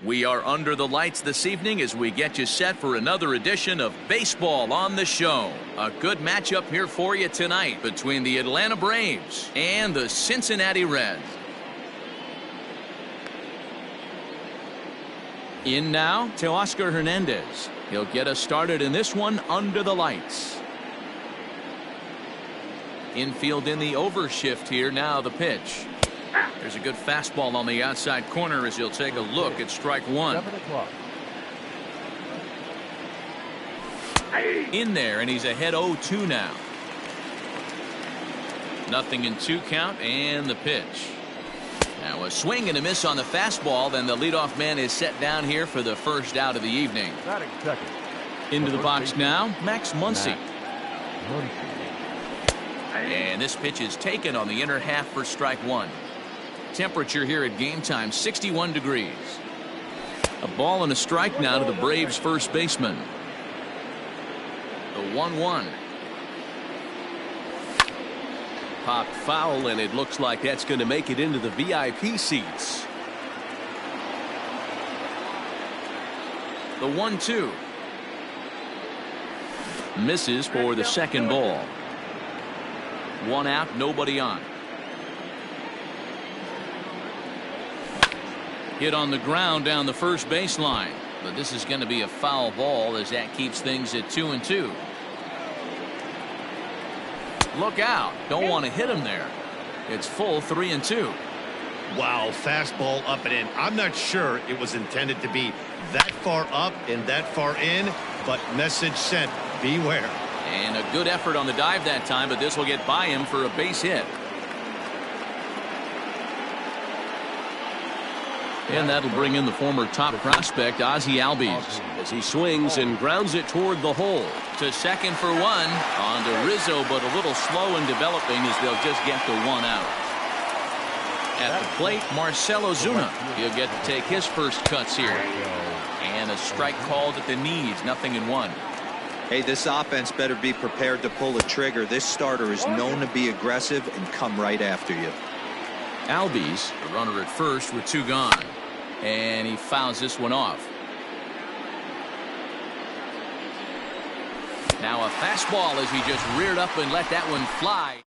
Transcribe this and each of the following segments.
We are under the lights this evening as we get you set for another edition of Baseball on the Show. A good matchup here for you tonight between the Atlanta Braves and the Cincinnati Reds. In now to Oscar Hernandez. He'll get us started in this one under the lights. Infield in the overshift here. Now the pitch. There's a good fastball on the outside corner as he'll take a look at strike one. In there, and he's ahead 0-2 now. Nothing in 2 count, and the pitch. Now a swing and a miss on the fastball. Then the leadoff man is set down here for the first out of the evening. Into the box now, Max Muncy. And this pitch is taken on the inner half for strike one. Temperature here at game time, 61 degrees. A ball and a strike now to the Braves first baseman. The 1-1. Popped foul, and it looks like that's going to make it into the VIP seats. The 1-2. Misses for the second ball. 1 out, nobody on. Hit on the ground down the first baseline, but this is going to be a foul ball as that keeps things at 2-2. Look out, don't want to hit him there. It's full 3-2. Wow, fastball up and in. I'm not sure it was intended to be that far up and that far in, but message sent, beware. And a good effort on the dive that time, but this will get by him for a base hit. And that'll bring in the former top prospect, Ozzie Albies, as he swings and grounds it toward the hole. To second for one. On to Rizzo, but a little slow in developing as they'll just get the 1 out. At the plate, Marcell Ozuna. He'll get to take his first cuts here. And a strike called at the knees, 0-1. Hey, this offense better be prepared to pull a trigger. This starter is known to be aggressive and come right after you. Albies, the runner at first with 2 gone. And he fouls this one off. Now a fastball as he just reared up and let that one fly.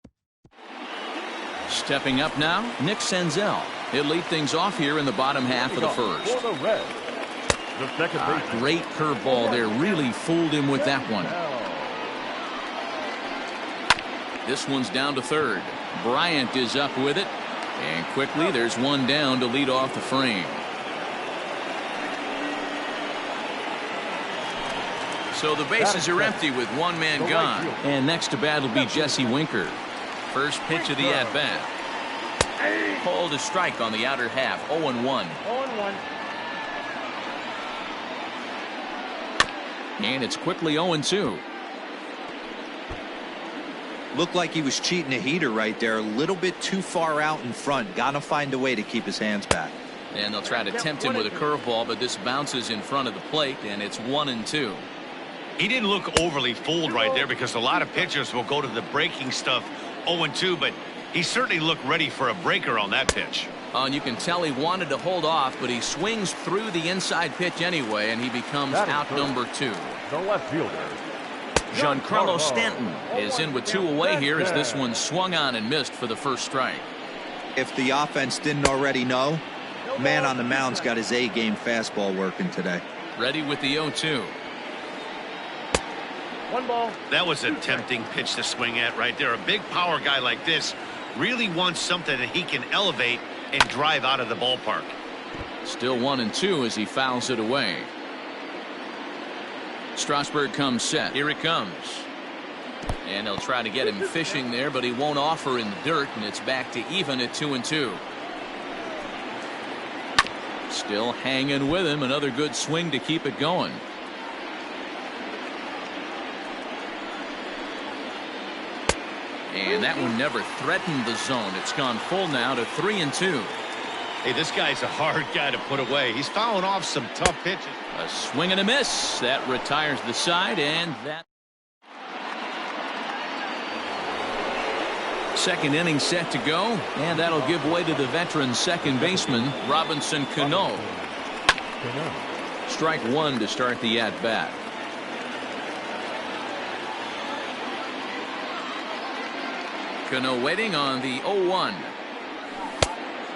Stepping up now, Nick Senzel. He'll lead things off here in the bottom half of the first. Great curveball there. Really fooled him with that one. This one's down to third. Bryant is up with it. And quickly there's one down to lead off the frame. So the bases are empty with 1 man gone. And next to bat will be Jesse Winker. First pitch of the at-bat. Pulled a strike on the outer half. 0-1. And it's quickly 0-2. Looked like he was cheating a heater right there. A little bit too far out in front. Gotta find a way to keep his hands back. And they'll try to tempt him with a curveball, but this bounces in front of the plate, and it's 1-2. He didn't look overly fooled right there because a lot of pitchers will go to the breaking stuff 0-2, but he certainly looked ready for a breaker on that pitch. And you can tell he wanted to hold off, but he swings through the inside pitch anyway, and he becomes out number 2. The left fielder, Giancarlo Stanton is in with 2 away here as this one swung on and missed for the first strike. If the offense didn't already know, man on the mound's got his A-game fastball working today. Ready with the 0-2. 1 ball. That was a tempting pitch to swing at right there. A big power guy like this really wants something that he can elevate and drive out of the ballpark. Still 1-2 as he fouls it away. Strasburg comes set. Here it comes. And they'll try to get him fishing there, but he won't offer in the dirt, and it's back to even at 2-2. Still hanging with him. Another good swing to keep it going. And that one never threatened the zone. It's gone full now to 3-2. Hey, this guy's a hard guy to put away. He's fouling off some tough pitches. A swing and a miss. That retires the side, and that second inning set to go, and that'll give way to the veteran second baseman Robinson Cano. Strike one to start the at-bat. Cano waiting on the 0-1.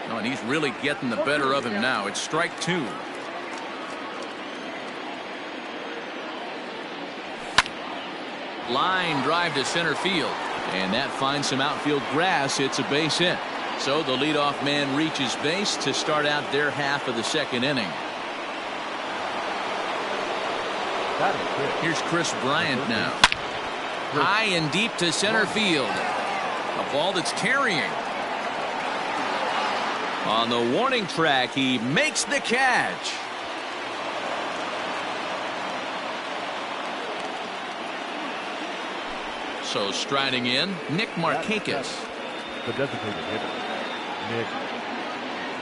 Oh, and he's really getting the better of him now. It's strike two. Line drive to center field. And that finds some outfield grass. It's a base hit. So the leadoff man reaches base to start out their half of the second inning. Here's Chris Bryant now. High and deep to center field. A ball that's carrying. On the warning track, he makes the catch. So striding in, Nick Markakis. The designated hitter, Nick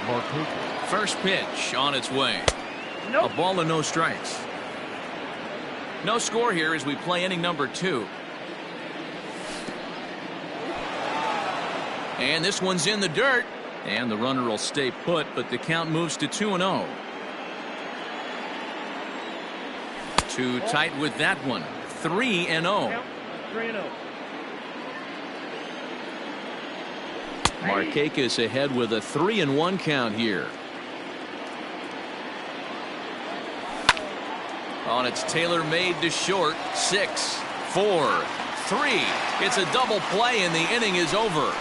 Markakis. First pitch on its way. A ball and no strikes. No score here as we play inning number 2. And this one's in the dirt. And the runner will stay put, but the count moves to 2-0. Too tight with that one. 3-0. 3-0. Markakis ahead with a 3-1 count here. On its tailor-made to short. 6, 4, 3. It's a double play and the inning is over.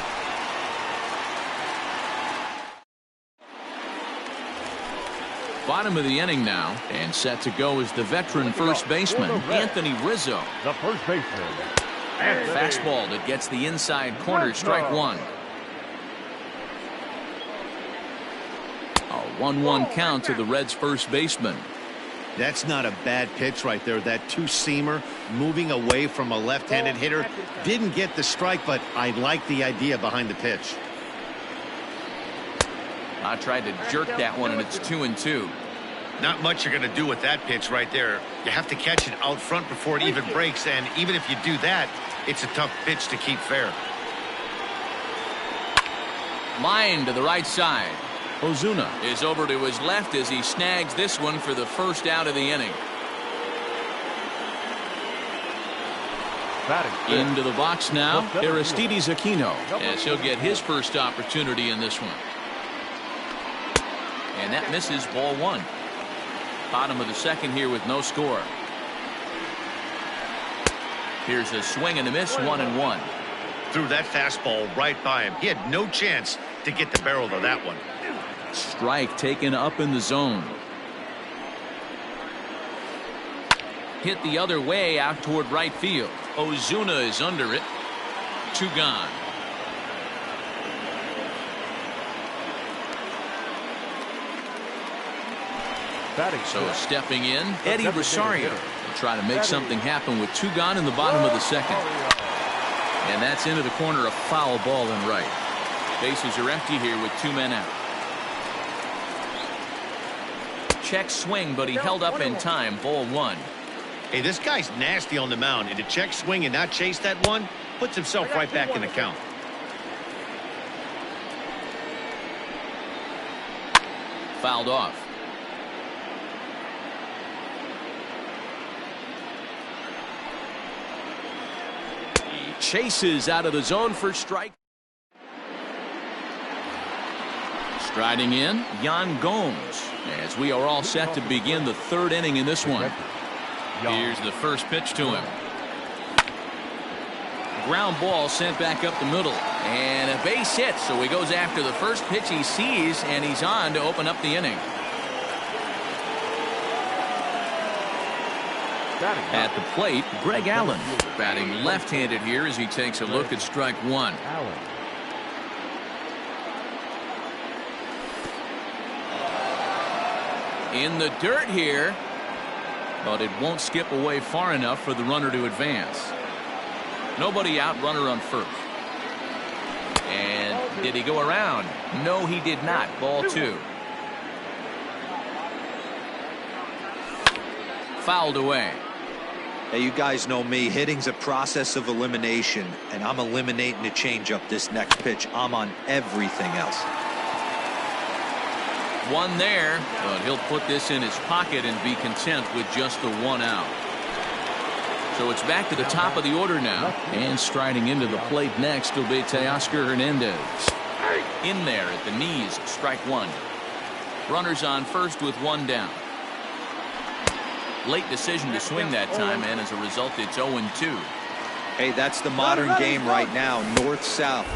Bottom of the inning now, and set to go is the veteran first baseman, Anthony Rizzo. The first baseman. Fastball that gets the inside corner, strike one. A 1-1 count to the Reds' first baseman. That's not a bad pitch right there. That two-seamer moving away from a left-handed hitter. Didn't get the strike, but I like the idea behind the pitch. I tried to jerk that one, and it's 2-2. Not much you're going to do with that pitch right there. You have to catch it out front before it even breaks, and even if you do that, it's a tough pitch to keep fair. Line to the right side. Ozuna is over to his left as he snags this one for the first out of the inning. Into the box now, Aristides Aquino, as he'll get his first opportunity in this one. And that misses, ball one. Bottom of the second here with no score. Here's a swing and a miss, 1-1. Threw that fastball right by him. He had no chance to get the barrel of that one. Strike taken up in the zone. Hit the other way out toward right field. Ozuna is under it. 2 gone. So stepping in, Eddie Rosario to try to make something happen with 2 gone in the bottom of the second. And that's into the corner, a foul ball and right. Bases are empty here with 2 men out. Check swing, but he held up in time. Ball 1. Hey, this guy's nasty on the mound, and to check swing and not chase that one puts himself right back in the count. Fouled off. He chases out of the zone for strike. Striding in, Yan Gomes, as we are all set to begin the 3rd inning in this one. Here's the first pitch to him. Ground ball sent back up the middle, and a base hit, so he goes after the first pitch he sees, and he's on to open up the inning. At the plate, Greg Allen, batting left-handed here as he takes a look at strike one. In the dirt here, but it won't skip away far enough for the runner to advance. Nobody out, runner on first. And did he go around? No, he did not. Ball 2. Fouled away. Hey, you guys know me. Hitting's a process of elimination, and I'm eliminating the changeup this next pitch. I'm on everything else. One there, but he'll put this in his pocket and be content with just the 1 out. So it's back to the top of the order now. And striding into the plate next will be Teoscar Hernandez. In there at the knees, strike 1. Runners on first with 1 down. Late decision to swing that time, and as a result, it's 0-2. Hey, that's the modern game right now. North-south.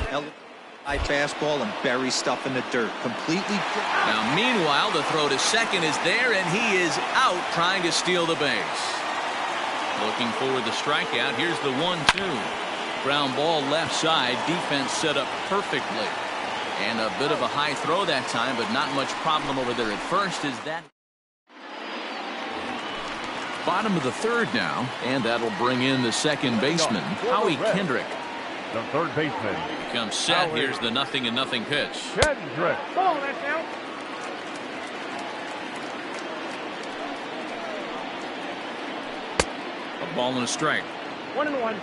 High fastball and bury stuff in the dirt. Completely. Now, meanwhile, the throw to second is there, and he is out trying to steal the base. Looking for the strikeout. Here's the 1-2. Ground ball left side. Defense set up perfectly. And a bit of a high throw that time, but not much problem over there at first. Is that bottom of the third now, and that'll bring in the second baseman, Howie Kendrick. The third baseman Comes set. Here's the 0-0 pitch. Kendrick. Ball, that's out. A ball and a strike. 1-1.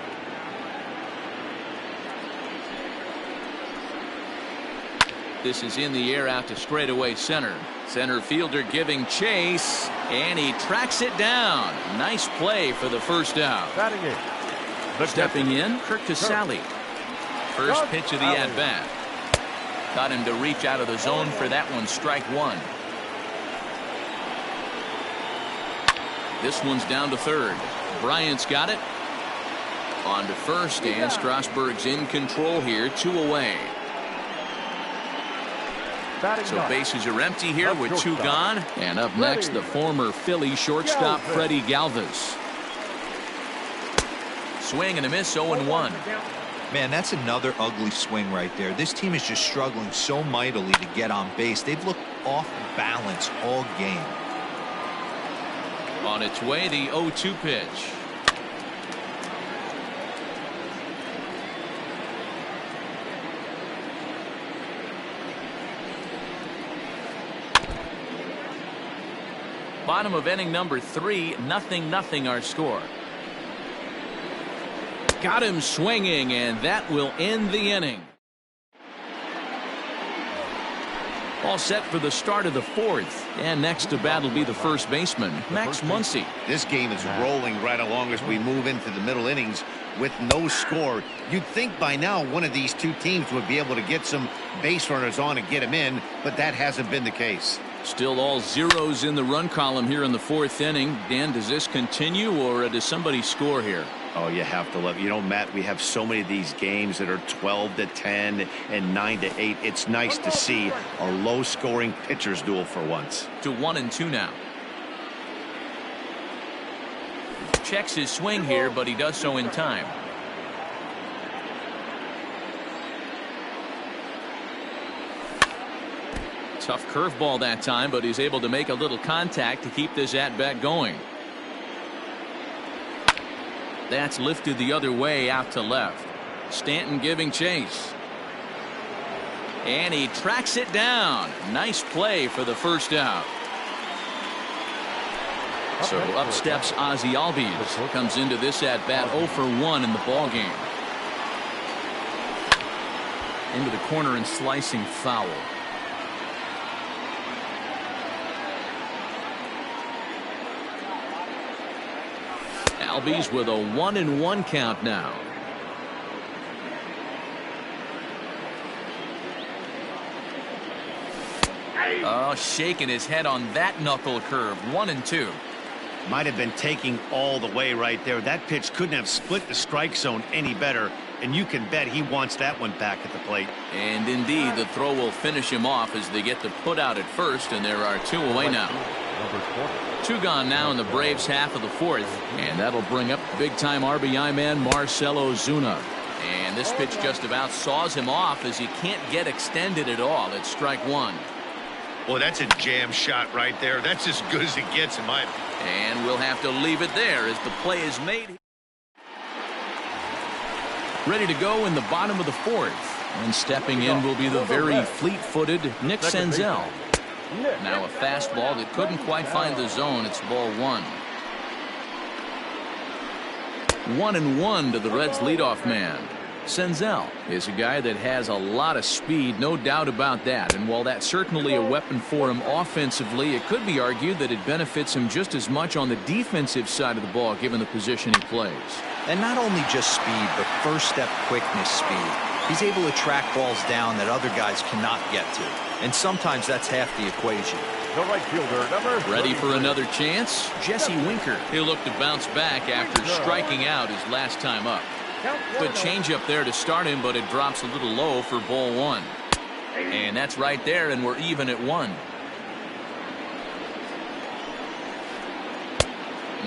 This is in the air out to straightaway center. Center fielder giving chase, and he tracks it down. Nice play for the first out. Batting in. Stepping in, Kirk Casale. First pitch of the at-bat. Got him to reach out of the zone for that one, strike 1. This one's down to third. Bryant's got it. On to first, and Strasburg's in control here, 2 away. So bases are empty here with 2 gone. And up next, the former Philly shortstop Freddie Galvis. Swing and a miss, 0-1. Man, that's another ugly swing right there. This team is just struggling so mightily to get on base. They've looked off balance all game. On its way, the 0-2 pitch. Bottom of inning number 3, 0-0 our score. Got him swinging, and that will end the inning. All set for the start of the 4th. And next to bat will be the first baseman, Max Muncy. This game is rolling right along as we move into the middle innings with no score. You'd think by now one of these two teams would be able to get some base runners on and get them in, but that hasn't been the case. Still all zeros in the run column here in the 4th inning. Dan, does this continue, or does somebody score here? Oh, you have to love. You know, Matt, we have so many of these games that are 12-10 and 9-8. It's nice to see a low-scoring pitcher's duel for once. To 1-2 now. Checks his swing here, but he does so in time. Tough curveball that time, but he's able to make a little contact to keep this at-bat going. That's lifted the other way out to left. Stanton giving chase. And he tracks it down. Nice play for the first out. So up steps Ozzie Albies. Comes into this at-bat 0 for 1 in the ballgame. Into the corner and slicing foul. Albies with a 1-1 count now. Oh, shaking his head on that knuckle curve. 1-2. Might have been taking all the way right there. That pitch couldn't have split the strike zone any better, and you can bet he wants that one back at the plate. And indeed, the throw will finish him off as they get the put out at first, and there are 2 away now. 2 gone now in the Braves half of the 4th, and that'll bring up big-time RBI man Marcell Ozuna. And this pitch just about saws him off as he can't get extended at all. It's strike 1. Well, that's a jam shot right there. That's as good as it gets in my opinion. And we'll have to leave it there as the play is made. Ready to go in the bottom of the 4th. And stepping in will be the very fleet-footed Nick Senzel. Now a fastball that couldn't quite find the zone. It's ball 1. 1-1 to the Reds leadoff man. Senzel is a guy that has a lot of speed, no doubt about that. And while that's certainly a weapon for him offensively, it could be argued that it benefits him just as much on the defensive side of the ball, given the position he plays. And not only just speed, but first step quickness speed. He's able to track balls down that other guys cannot get to. And sometimes that's half the equation. The right fielder, number Ready for 33. another chance? Jesse Winker. He'll look to bounce back after striking out his last time up. Good changeup there to start him, but it drops a little low for ball one. And that's right there, and we're even at 1.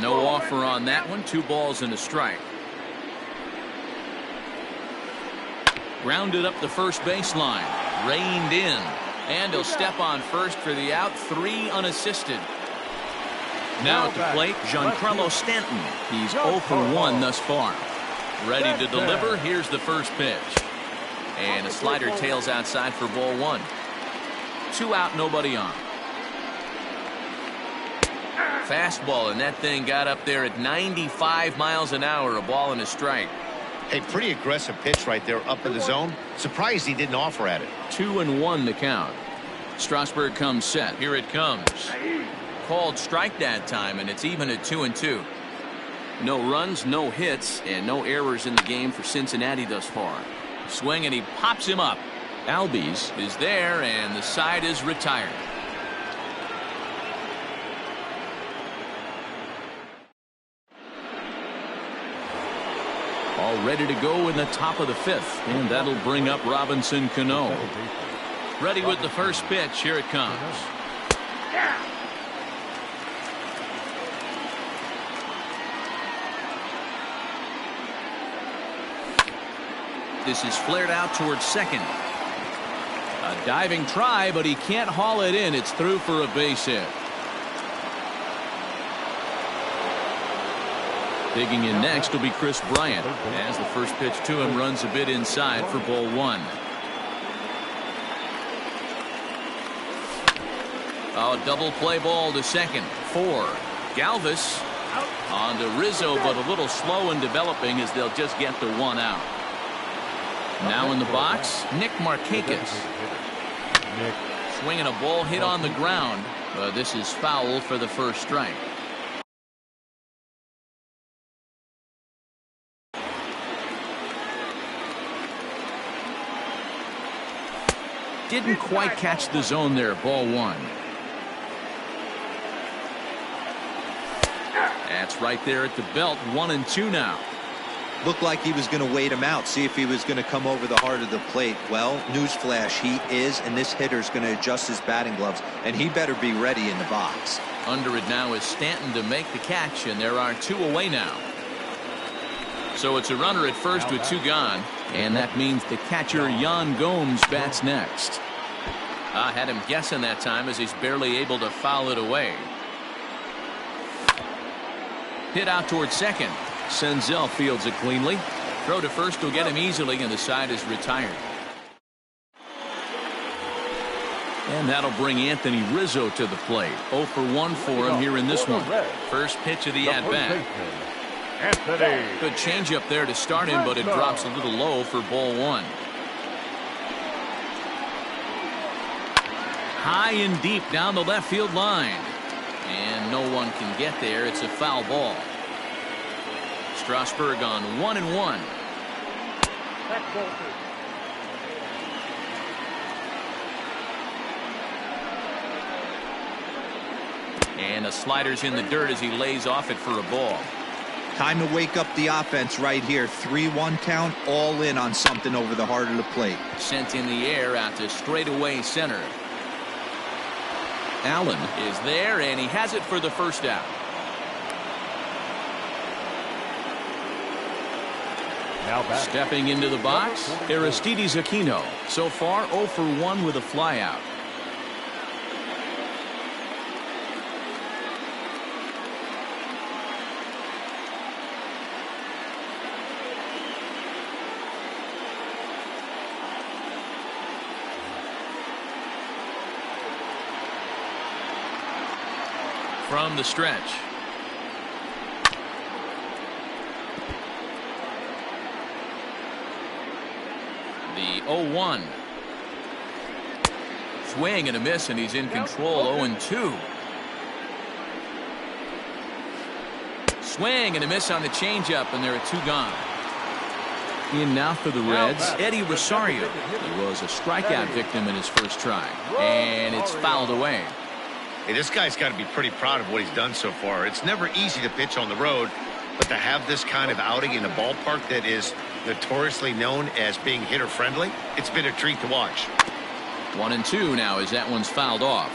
No offer on that one. 2 balls and a strike. Grounded up the first baseline. Reined in. And he'll step on first for the out. 3 unassisted. Now at the plate, Giancarlo Stanton. He's 0 for 1 thus far. Ready to deliver. Here's the first pitch. And a slider tails outside for ball 1. 2 out, nobody on. Fastball, and that thing got up there at 95 miles an hour. A ball and a strike. A pretty aggressive pitch right there up in the zone. Surprised he didn't offer at it. 2-1 the count. Strasburg comes set. Here it comes. Called strike that time, and it's even at 2-2. No runs, no hits, and no errors in the game for Cincinnati thus far. Swing, and he pops him up. Albies is there, and the side is retired. All ready to go in the top of the 5th, and that'll bring up Robinson Cano. Ready with the first pitch. Here it comes. This is flared out towards second. A diving try, but he can't haul it in. It's through for a base hit. Digging in next will be Chris Bryant, as the first pitch to him runs a bit inside for ball 1. A double play ball to second. 4. Galvis on to Rizzo, but a little slow in developing as they'll just get the 1 out. Now in the box, Nick Markakis. Swinging a ball hit on the ground, but this is foul for the first strike. Didn't quite catch the zone there. Ball 1. That's right there at the belt. 1-2 now. Looked like he was going to wait him out, see if he was going to come over the heart of the plate. Well, newsflash, he is, and this hitter's going to adjust his batting gloves, and he better be ready in the box. Under it now is Stanton to make the catch, and there are 2 away now. So it's a runner at first with 2 gone, and that means the catcher Yan Gomes bats next. I had him guessing that time as he's barely able to foul it away. Hit out towards second. Senzel fields it cleanly. Throw to first will get him easily, and the side is retired. And that'll bring Anthony Rizzo to the plate. 0 for 1 for him here in this one. First pitch of the at-bat. Good changeup there to start him, but it drops a little low for ball 1. High and deep down the left field line. And no one can get there. It's a foul ball. Strasburg on 1-1. And the slider's in the dirt as he lays off it for a ball. Time to wake up the offense right here. 3-1 count, all in on something over the heart of the plate. Sent in the air out to straightaway center. Allen is there, and he has it for the first out. Stepping into the box, Aristides Aquino. So far 0 for 1 with a flyout. From the stretch. The 0-1. Swing and a miss, and he's in control. 0-2. Swing and a miss on the changeup, and there are 2 gone. In now for the Reds, Eddie Rosario. He was a strikeout victim in his first try, and it's fouled away. Hey, this guy's got to be pretty proud of what he's done so far. It's never easy to pitch on the road, but to have this kind of outing in a ballpark that is notoriously known as being hitter-friendly, it's been a treat to watch. 1-2 now as that one's fouled off.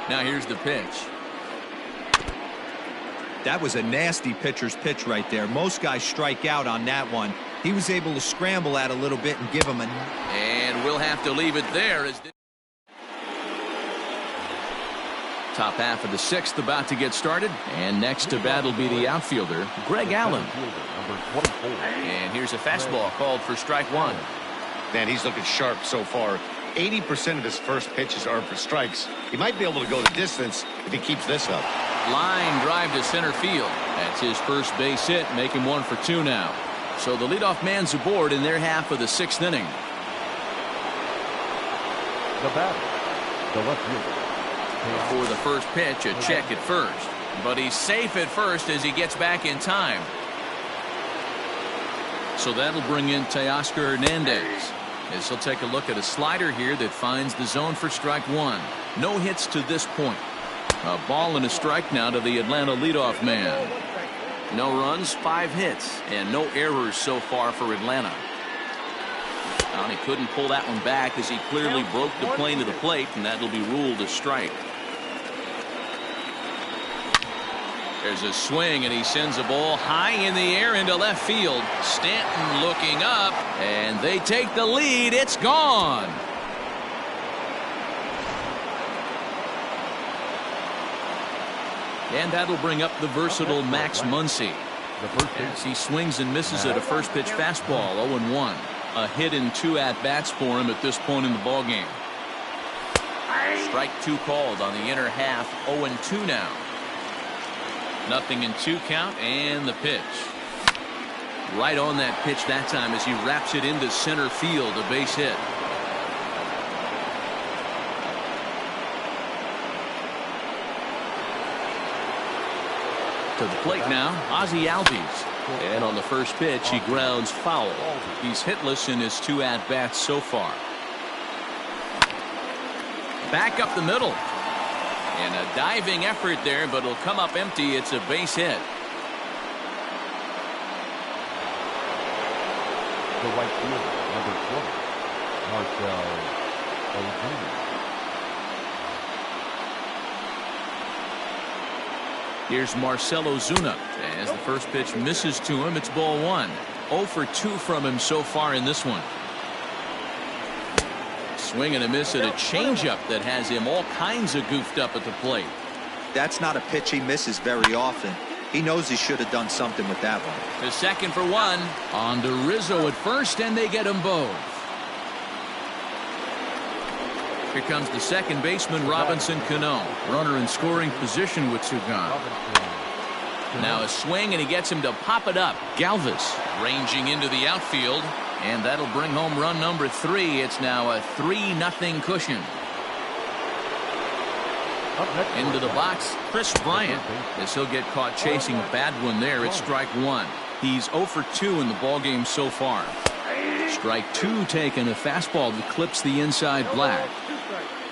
Now here's the pitch. That was a nasty pitcher's pitch right there. Most guys strike out on that one. He was able to scramble at a little bit and give him a... And we'll have to leave it there as... Top half of the 6th about to get started. And next to bat will be the outfielder, Greg Allen. And here's a fastball called for strike 1. Man, he's looking sharp so far. 80% of his first pitches are for strikes. He might be able to go the distance if he keeps this up. Line drive to center field. That's his first base hit, making 1 for 2 now. So the leadoff man's aboard in their half of the 6th inning. The batter, the left fielder. Before the first pitch, a check at first. But he's safe at first as he gets back in time. So that'll bring in Teoscar Hernandez, as he'll take a look at a slider here that finds the zone for strike 1. No hits to this point. A ball and a strike now to the Atlanta leadoff man. No runs, 5 hits, and no errors so far for Atlanta. Well, he couldn't pull that one back as he clearly broke the plane to the plate, and that'll be ruled a strike. There's a swing, and he sends a ball high in the air into left field. Stanton looking up, and they take the lead. It's gone. And that'll bring up the versatile Max Muncy. As he swings and misses at a first pitch fastball. 0-1. A hit and 2 at-bats for him at this point in the ballgame. Strike 2 called on the inner half. 0-2 now. 0-2 count, and the pitch. Right on that pitch that time as he wraps it into center field. A base hit. To the plate now, Ozzie Albies. And on the first pitch, he grounds foul. He's hitless in his 2 at-bats so far. Back up the middle. And a diving effort there, but it'll come up empty. It's a base hit. The right fielder, number 20, Marcell Ozuna. Here's Marcell Ozuna. As the first pitch misses to him, it's ball 1. 0 for 2 from him so far in this one. Swing and a miss at a changeup that has him all kinds of goofed up at the plate. That's not a pitch he misses very often. He knows he should have done something with that one. To second for 1. On to Rizzo at first, and they get them both. Here comes the second baseman, Robinson Cano. Runner in scoring position with 2 gone. Now a swing, and he gets him to pop it up. Galvis ranging into the outfield, and that'll bring home run number 3. It's now a 3-0 cushion. Into the box, Chris Bryant, as he'll get caught chasing a bad one there. It's strike 1. He's 0 for 2 in the ballgame so far. Strike 2 taken, a fastball that clips the inside black.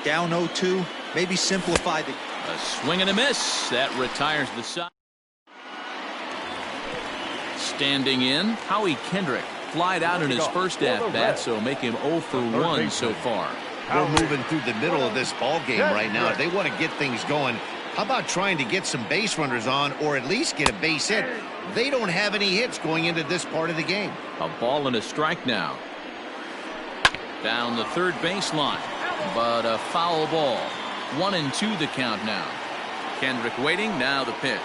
Down 0-2, maybe simplify the... A swing and a miss. That retires the side. Standing in, Howie Kendrick. Flied out in his first at-bat, so make him 0 for 1 so far. We're moving through the middle of this ball game right now. If they want to get things going, how about trying to get some base runners on, or at least get a base hit? They don't have any hits going into this part of the game. A ball and a strike now. Down the third baseline, but a foul ball. 1-2 the count now. Kendrick waiting, now the pitch.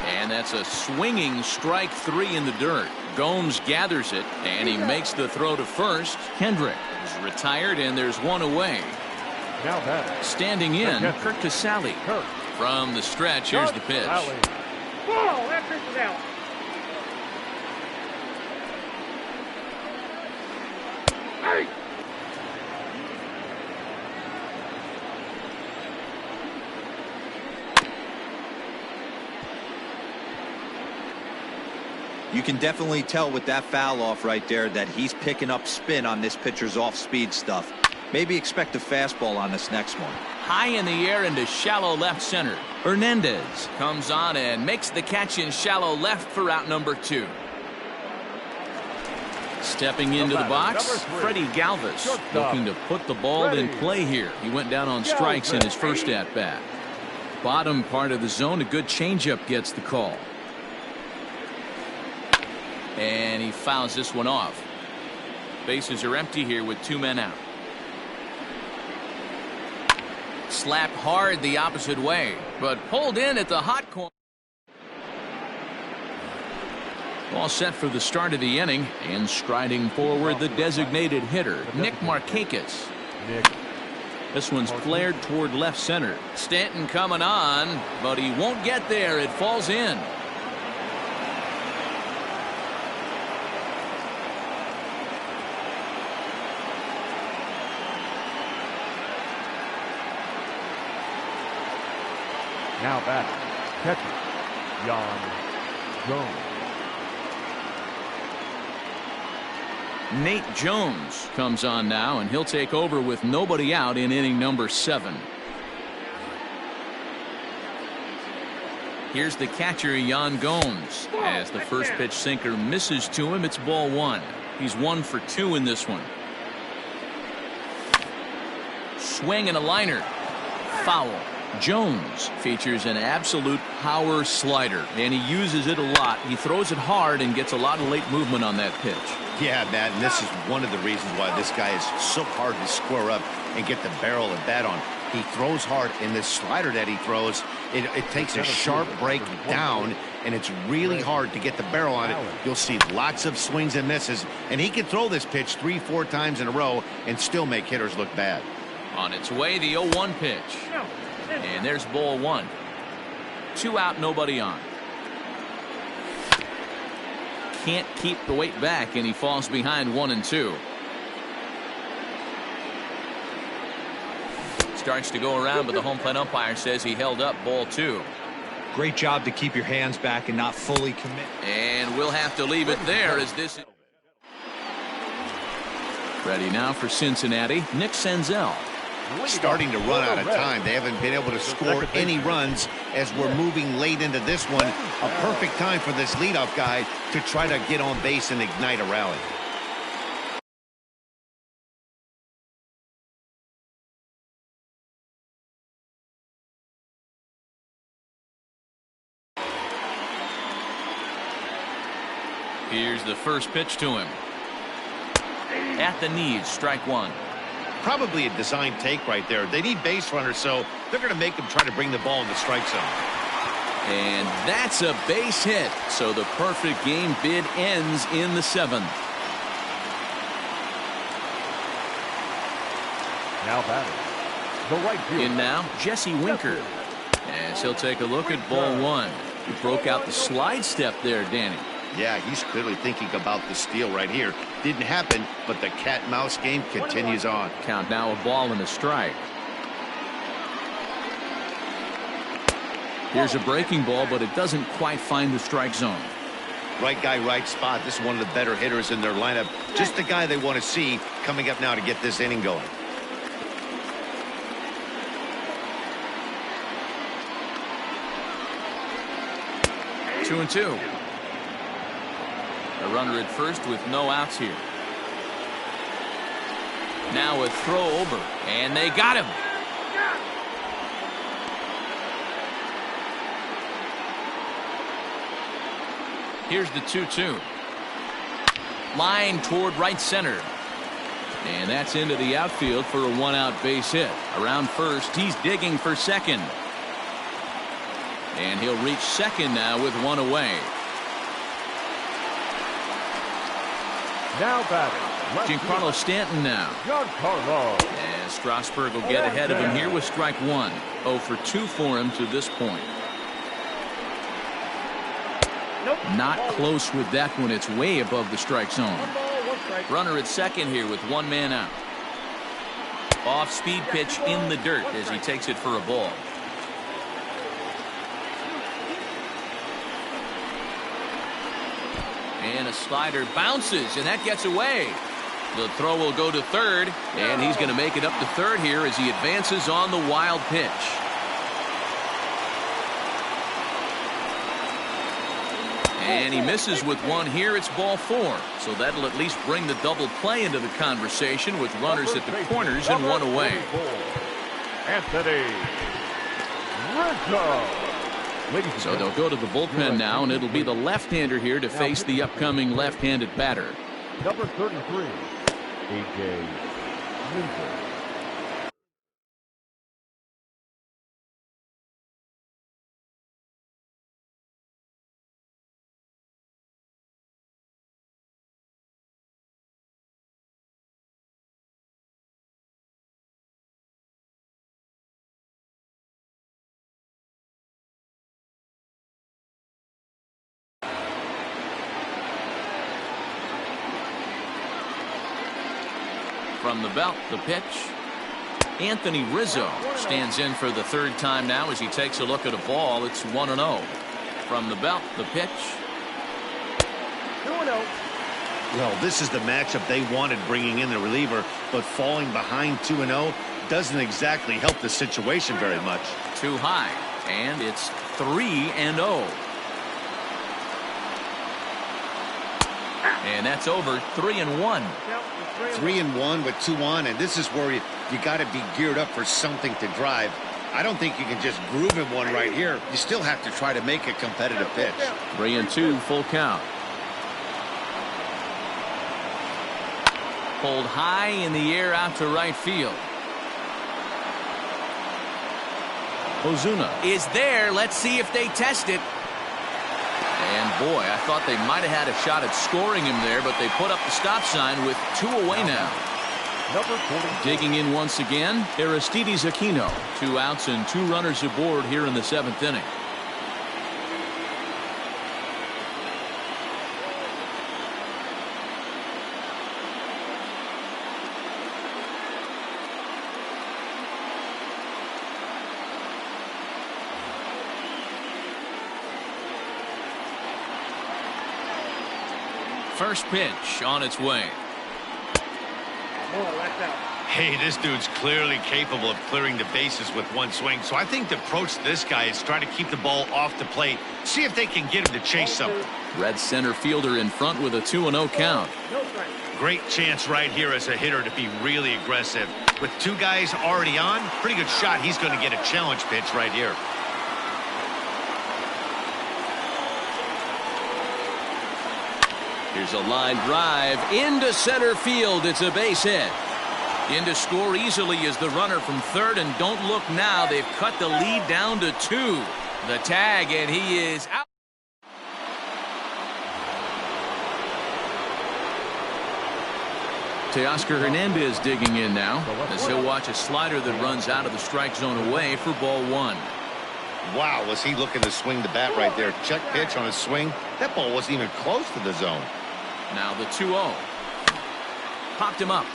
And that's a swinging strike 3 in the dirt. Gomes gathers it, and he makes the throw to first. Kendrick is retired, and there's 1 away. Standing in, Kurt Casale. From the stretch, here's the pitch. Ball, that pitch is out. Hey! You can definitely tell with that foul off right there that he's picking up spin on this pitcher's off-speed stuff. Maybe expect a fastball on this next one. High in the air into shallow left center. Hernandez comes on and makes the catch in shallow left for out number 2. Stepping into the box, Freddie Galvis looking to put the ball in play here. He went down on strikes in his first at-bat. Bottom part of the zone, a good changeup gets the call. And he fouls this one off. Bases are empty here with 2 men out. Slapped hard the opposite way, but pulled in at the hot corner. All set for the start of the inning, and striding forward the designated hitter, Nick Markakis. This one's flared toward left center. Stanton coming on, but he won't get there. It falls in. Now batting, catcher, Jan Jones. Nate Jones comes on now, and he'll take over with nobody out in inning number 7. Here's the catcher, Jan Gomes. As the first pitch sinker misses to him, it's ball 1. He's 1 for 2 in this one. Swing and a liner. Foul. Jones features an absolute power slider, and he uses it a lot. He throws it hard and gets a lot of late movement on that pitch. Yeah, Matt, and this is one of the reasons why this guy is so hard to square up and get the barrel of bat on. He throws hard, and the slider that he throws, it takes a sharp break down, and it's really hard to get the barrel on it. You'll see lots of swings and misses, and he can throw this pitch 3-4 times in a row and still make hitters look bad. On its way, the 0-1 pitch. And there's ball 1. 2 out, nobody on. Can't keep the weight back, and he falls behind 1 and 2. Starts to go around, but the home plate umpire says he held up ball 2. Great job to keep your hands back and not fully commit. And we'll have to leave it there as this. Ready now for Cincinnati, Nick Senzel. Starting to run out of time. They haven't been able to score any runs as we're moving late into this one. A perfect time for this leadoff guy to try to get on base and ignite a rally. Here's the first pitch to him. At the knees, strike 1. Probably a design take right there. They need base runners, so they're going to make them try to bring the ball in the strike zone. And that's a base hit. So the perfect game bid ends in the 7th. Now batting, the right fielder. In now, Jesse Winker. As he'll take a look at ball 1. He broke out the slide step there, Danny. Yeah, he's clearly thinking about the steal right here. Didn't happen, but the cat-mouse game continues on. Count now a ball and a strike. Here's a breaking ball, but it doesn't quite find the strike zone. Right guy, right spot. This is one of the better hitters in their lineup. Just the guy they want to see coming up now to get this inning going. Two and two. A runner at first with no outs here. Now a throw over, and they got him. Here's the 2-2. Line toward right center. And that's into the outfield for a 1-out base hit. Around first, he's digging for second. And he'll reach second now with 1 away. Now batting, Giancarlo Stanton now. Giancarlo. And Strasburg will get ahead of him here with strike 1. 0 for 2 for him to this point. Not close with that one. It's way above the strike zone. 1 ball, 1 strike. Runner at second here with 1 man out. Off-speed pitch in the dirt as he takes it for a ball. And a slider bounces, and that gets away. The throw will go to third, and he's going to make it up to third here as he advances on the wild pitch. And he misses with one here. It's ball 4. So that'll at least bring the double play into the conversation with runners at the corners and 1 away. Anthony Rizzo. So they'll go to the bullpen now, and it'll be the left-hander here to face the upcoming left-handed batter. Number 33, A.J. Minter. From the belt, the pitch. Anthony Rizzo stands in for the 3rd time now as he takes a look at a ball. It's 1-0. From the belt, the pitch. 2-0. Well, this is the matchup they wanted, bringing in the reliever, but falling behind 2-0 doesn't exactly help the situation very much. Too high, and it's 3-0. And that's over. 3-1. 3-1 with 2 on, and this is where you got to be geared up for something to drive. I don't think you can just groove him one right here. You still have to try to make a competitive pitch. 3-2, full count. Pulled high in the air out to right field. Ozuna is there. Let's see if they test it. And boy, I thought they might have had a shot at scoring him there, but they put up the stop sign with 2 away now. Number 40. Digging in once again, Aristides Aquino. 2 outs and 2 runners aboard here in the 7th inning. First pitch on its way. Hey, this dude's clearly capable of clearing the bases with 1 swing. So I think the approach to this guy is try to keep the ball off the plate. See if they can get him to chase something. Red center fielder in front with a 2-0 count. Great chance right here as a hitter to be really aggressive. With 2 guys already on, pretty good shot. He's going to get a challenge pitch right here. Here's a line drive into center field. It's a base hit. In to score easily is the runner from third, and don't look now. They've cut the lead down to 2. The tag, and he is out. Teoscar Hernandez digging in now as he'll watch a slider that runs out of the strike zone away for ball 1. Wow, was he looking to swing the bat right there. Check pitch on his swing. That ball wasn't even close to the zone. Now the 2-0. Popped him up.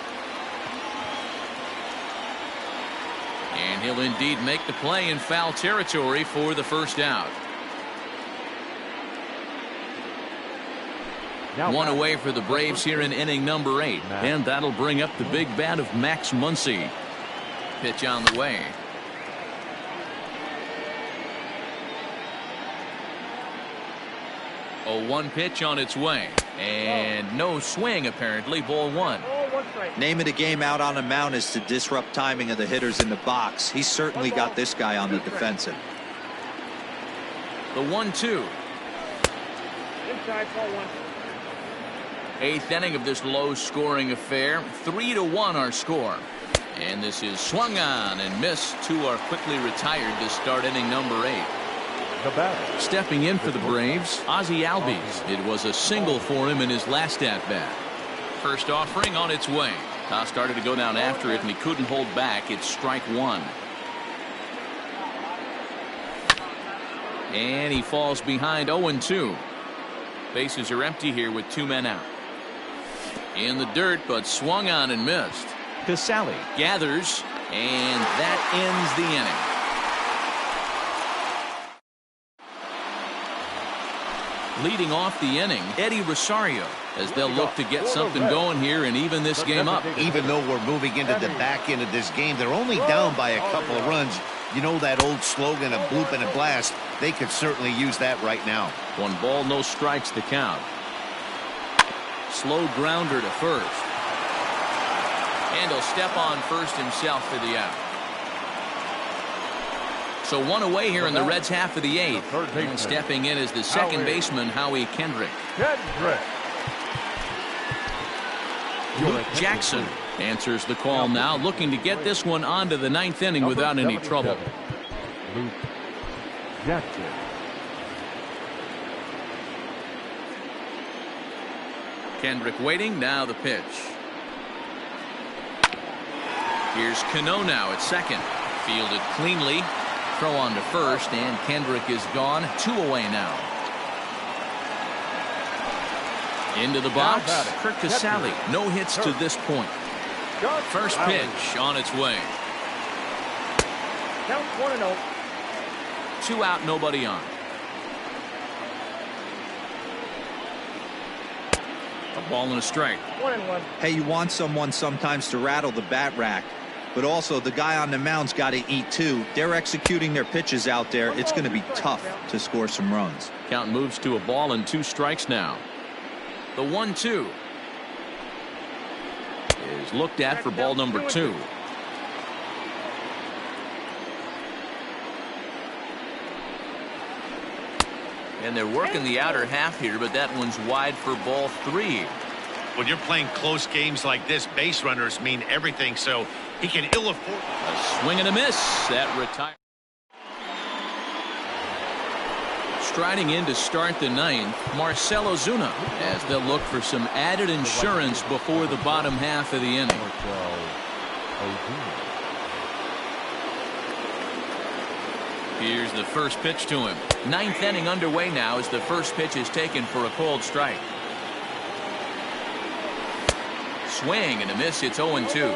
And he'll indeed make the play in foul territory for the first out. Now 1 away for the Braves here in inning number 8. And that'll bring up the big bat of Max Muncy. Pitch on the way. A 1 pitch on its way. And no swing, apparently. Ball 1. Name of the game out on the mound is to disrupt timing of the hitters in the box. He's certainly got this guy on the defensive. The 1-2. Inside, ball 1. 8th inning of this low-scoring affair. 3-1 our score. And this is swung on and missed. 2 are quickly retired to start inning number 8. The batter. Stepping in for the Braves, Ozzie Albies. It was a single for him in his last at-bat. First offering on its way. Now started to go down after it, and he couldn't hold back. It's strike 1. And he falls behind 0-2. Bases are empty here with 2 men out. In the dirt, but swung on and missed. Casale gathers, and that ends the inning. Leading off the inning, Eddie Rosario, as they'll look to get something going here and even this game up. Even though we're moving into the back end of this game, they're only down by a couple of runs. You know that old slogan, a bloop and a blast. They could certainly use that right now. 1 ball, no strikes to count. Slow grounder to first. And he'll step on first himself for the out. So 1 away here in the Reds' half of the 8th. And stepping in is the second baseman, Howie Kendrick. Luke Jackson answers the call now, looking to get this one onto the 9th inning without any trouble. Luke Jackson. Kendrick waiting, now the pitch. Here's Cano now at second. Fielded cleanly. Throw on to first, and Kendrick is gone. 2 away now. Into the box, Kirk Casale. No hits to this point. First pitch on its way. Count 1-0. 2 out, nobody on. A ball and a strike. 1-1. Hey, you want someone sometimes to rattle the bat rack, but also the guy on the mound's got to eat too. They're executing their pitches out there. It's going to be tough to score some runs. Count moves to a ball and 2 strikes now. The 1-2 is looked at for ball number 2. And they're working the outer half here, but that one's wide for ball 3. When you're playing close games like this, base runners mean everything, so he can ill afford. A swing and a miss. That retires. Striding in to start the 9th, Marcell Ozuna, as they'll look for some added insurance before the bottom half of the inning. Here's the first pitch to him. 9th inning underway now as the first pitch is taken for a cold strike. Swing and a miss. It's 0-2.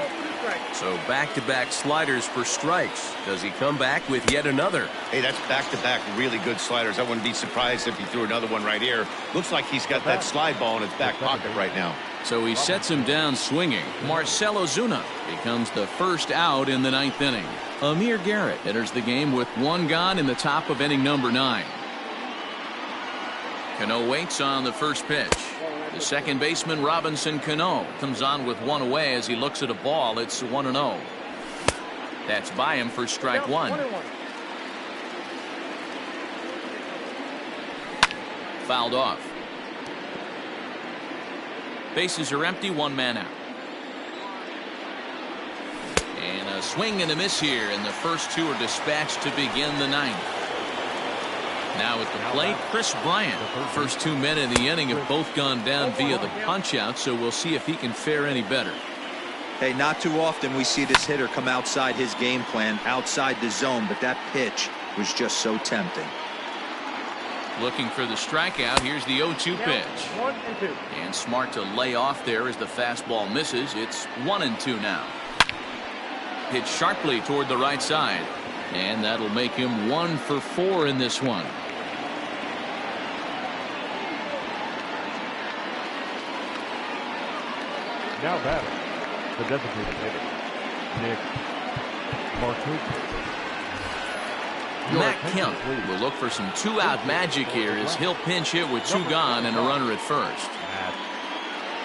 So back-to-back sliders for strikes. Does he come back with yet another? Hey, that's back-to-back really good sliders. I wouldn't be surprised if he threw another one right here. Looks like he's got that slide ball in his back pocket right now. So he sets him down swinging. Marcell Ozuna becomes the first out in the 9th inning. Amir Garrett enters the game with 1 gone in the top of inning number 9. Cano waits on the first pitch. The second baseman, Robinson Cano, comes on with 1 away as he looks at a ball. It's 1-0. That's by him for strike 1. Fouled off. Bases are empty, 1 man out. And a swing and a miss here, and the first 2 are dispatched to begin the 9th. Now at the plate, Chris Bryant. First 2 men in the inning have both gone down via the punch-out, so we'll see if he can fare any better. Hey, not too often we see this hitter come outside his game plan, outside the zone, but that pitch was just so tempting. Looking for the strikeout. Here's the 0-2 pitch. 1-2. And smart to lay off there as the fastball misses. It's 1-2 now. Hit sharply toward the right side. And that'll make him 1 for 4 in this one. Now batting, the designated hitter, Nick Martinez. Matt Kemp will look for some 2-out magic here as he'll pinch hit with 2 gone and a runner at first. Matt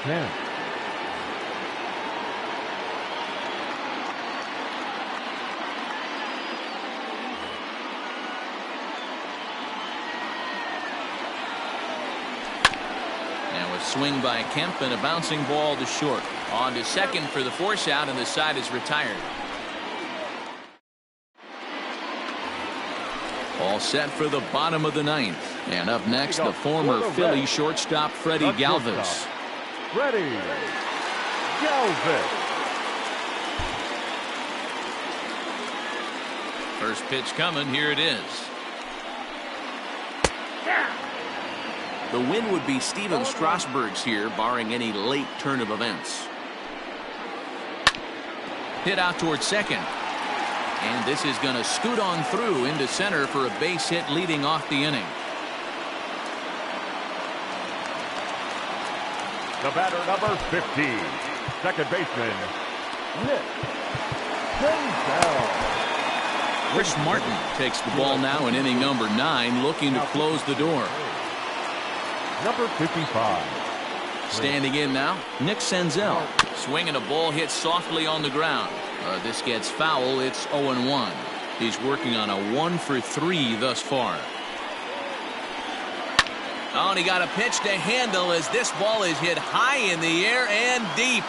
Kemp. Swing by Kemp and a bouncing ball to short. On to second for the force out, and the side is retired. All set for the bottom of the 9th. And up next, the former Philly shortstop Freddie Galvis. Freddie Galvis. First pitch coming. Here it is. The win would be Steven Strasburg's here, barring any late turn of events. Hit out towards second. And this is going to scoot on through into center for a base hit leading off the inning. The batter, number 50, second baseman, Nick Senzel. Chris Martin takes the ball now in inning number 9, looking to close the door. Number 55. Standing in now, Nick Senzel. Swinging a ball hit softly on the ground. This gets foul. It's 0-1. He's working on a 1-for-3 thus far. Oh, and he got a pitch to handle as this ball is hit high in the air and deep.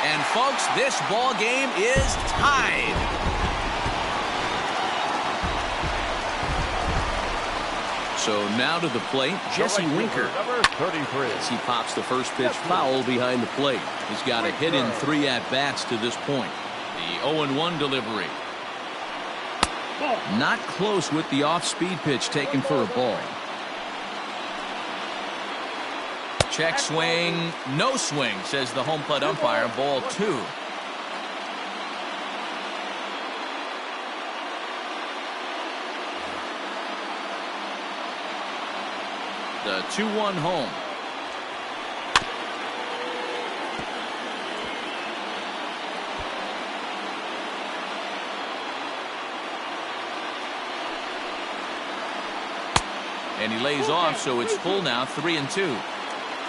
And folks, this ball game is tied. So now to the plate, Jesse Winker. Number 33. As he pops the first pitch foul behind the plate. He's got a hit in 3 at-bats to this point. The 0-1 delivery. Not close with the off-speed pitch taken for a ball. Check swing, no swing, says the home plate umpire. Ball 2. The 2-1 home. And he lays off, so it's full now, 3-2.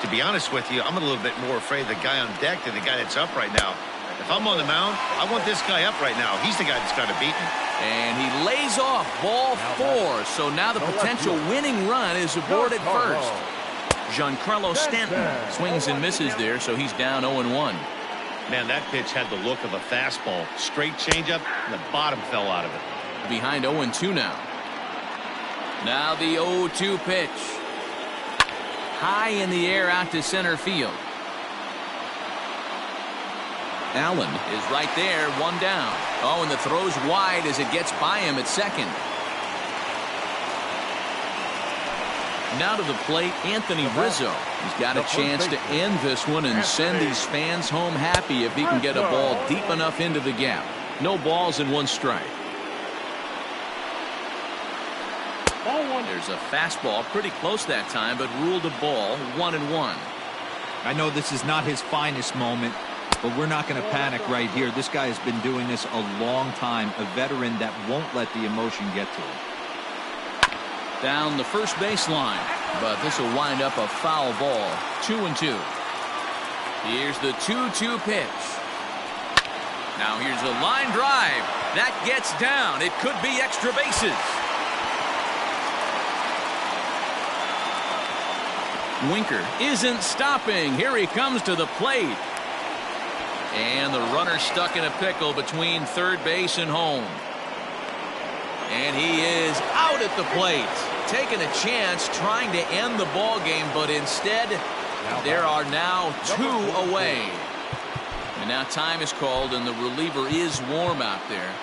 To be honest with you, I'm a little bit more afraid of the guy on deck than the guy that's up right now. If I'm on the mound, I want this guy up right now. He's the guy that's got to beat me. And he lays off, ball 4. So now the potential winning run is aboard at first. Giancarlo Stanton swings and misses there, so he's down 0-1. Man, that pitch had the look of a fastball. Straight changeup, and the bottom fell out of it. Behind 0-2 now. Now the 0-2 pitch. High in the air out to center field. Allen is right there, 1 down. Oh, and the throw's wide as it gets by him at second. Now to the plate, Anthony Rizzo. He's got a chance to end this one and send these fans home happy if he can get a ball deep enough into the gap. No balls and 1 strike. There's a fastball pretty close that time, but ruled a ball, 1-1. I know this is not his finest moment, but we're not going to panic right here. This guy has been doing this a long time, a veteran that won't let the emotion get to him. Down the first baseline, but this will wind up a foul ball, 2-2. Here's the 2-2 pitch. Now here's a line drive. That gets down. It could be extra bases. Winker isn't stopping. Here he comes to the plate. And the runner stuck in a pickle between third base and home. And he is out at the plate. Taking a chance, trying to end the ball game, but instead there are now 2 away. And now time is called, and the reliever is warm out there.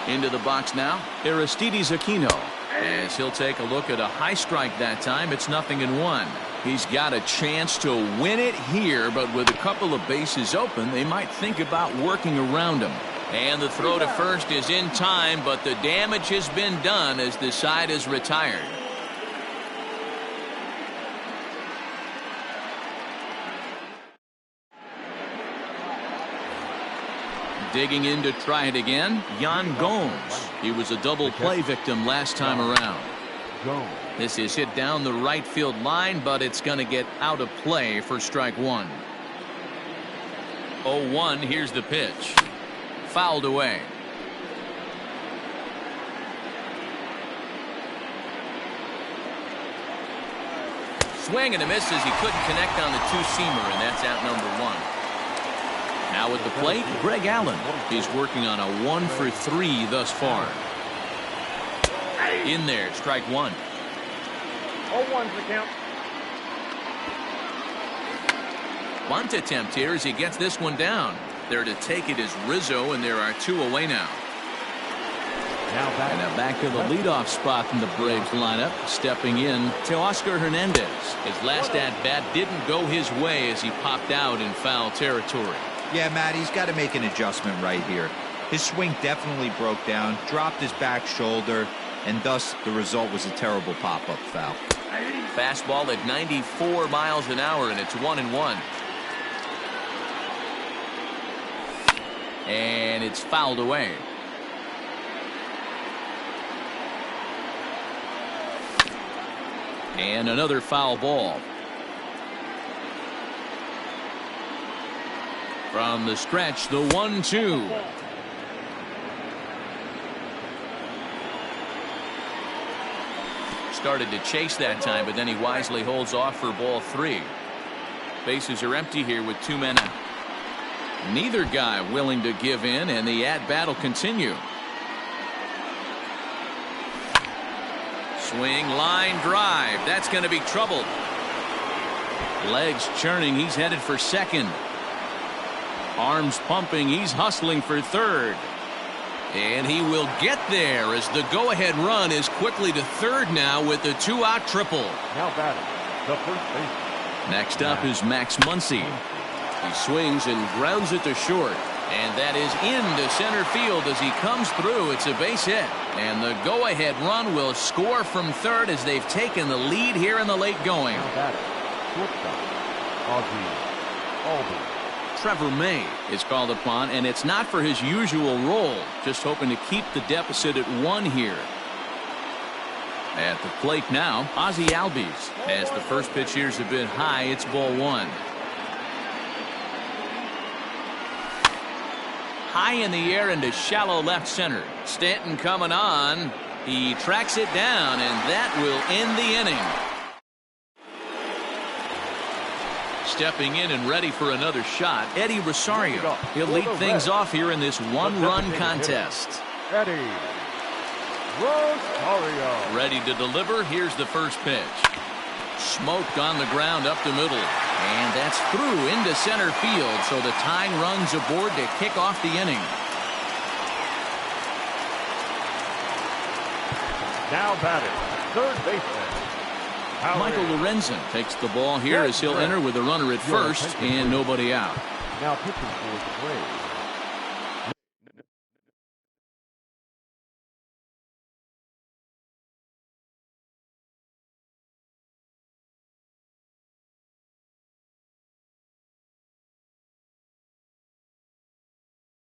Into the box now, Aristides Aquino. As he'll take a look at a high strike that time, it's 0-1. He's got a chance to win it here, but with a couple of bases open, they might think about working around him. And the throw to first is in time, but the damage has been done as the side is retired. Digging in to try it again, Yan Gomes. He was a double play victim last time around. This is hit down the right field line, but it's going to get out of play for strike 1. 0-1, here's the pitch. Fouled away. Swing and a miss as he couldn't connect on the 2-seamer, and that's out number 1. Now at the plate, Greg Allen. He's working on a 1-for-3 thus far. In there, strike 1. 0-1's the count. Bunt attempt here as he gets this one down. There to take it is Rizzo, and there are 2 away now. And now back to the leadoff spot in the Braves lineup. Stepping in, Teoscar Hernandez. His last at-bat didn't go his way as he popped out in foul territory. Yeah, Matt, he's got to make an adjustment right here. His swing definitely broke down, dropped his back shoulder, and thus the result was a terrible pop-up foul. Fastball at 94 miles an hour, and it's 1-1. And it's fouled away. And another foul ball. From the stretch, the 1-2. Started to chase that time, but then he wisely holds off for ball 3. Bases are empty here with 2 men out. Neither guy willing to give in, and the at-bat will continue. Swing, line drive. That's going to be trouble. Legs churning. He's headed for second. Arms pumping. He's hustling for third. And he will get there as the go-ahead run is quickly to third now with the 2-out triple. Now batting, the first baseman. Next up is Max Muncy. He swings and grounds it to short. And that is into center field as he comes through. It's a base hit. And the go-ahead run will score from third as they've taken the lead here in the late going. Now batting, shortstop, Ozzy. Trevor May is called upon, and it's not for his usual role. Just hoping to keep the deficit at 1 here. At the plate now, Ozzy Albies. As the first pitch here's a bit high, it's ball 1. High in the air into shallow left center. Stanton coming on. He tracks it down, and that will end the inning. Stepping in and ready for another shot, Eddie Rosario. He'll lead things off here in this 1-run contest. Eddie Rosario. Ready to deliver. Here's the first pitch. Smoked on the ground up the middle. And that's through into center field, so the tying run's aboard to kick off the inning. Now batting, third baseman. Michael Lorenzen takes the ball here as he'll enter with a runner at first and nobody out. Now pitching for the Braves.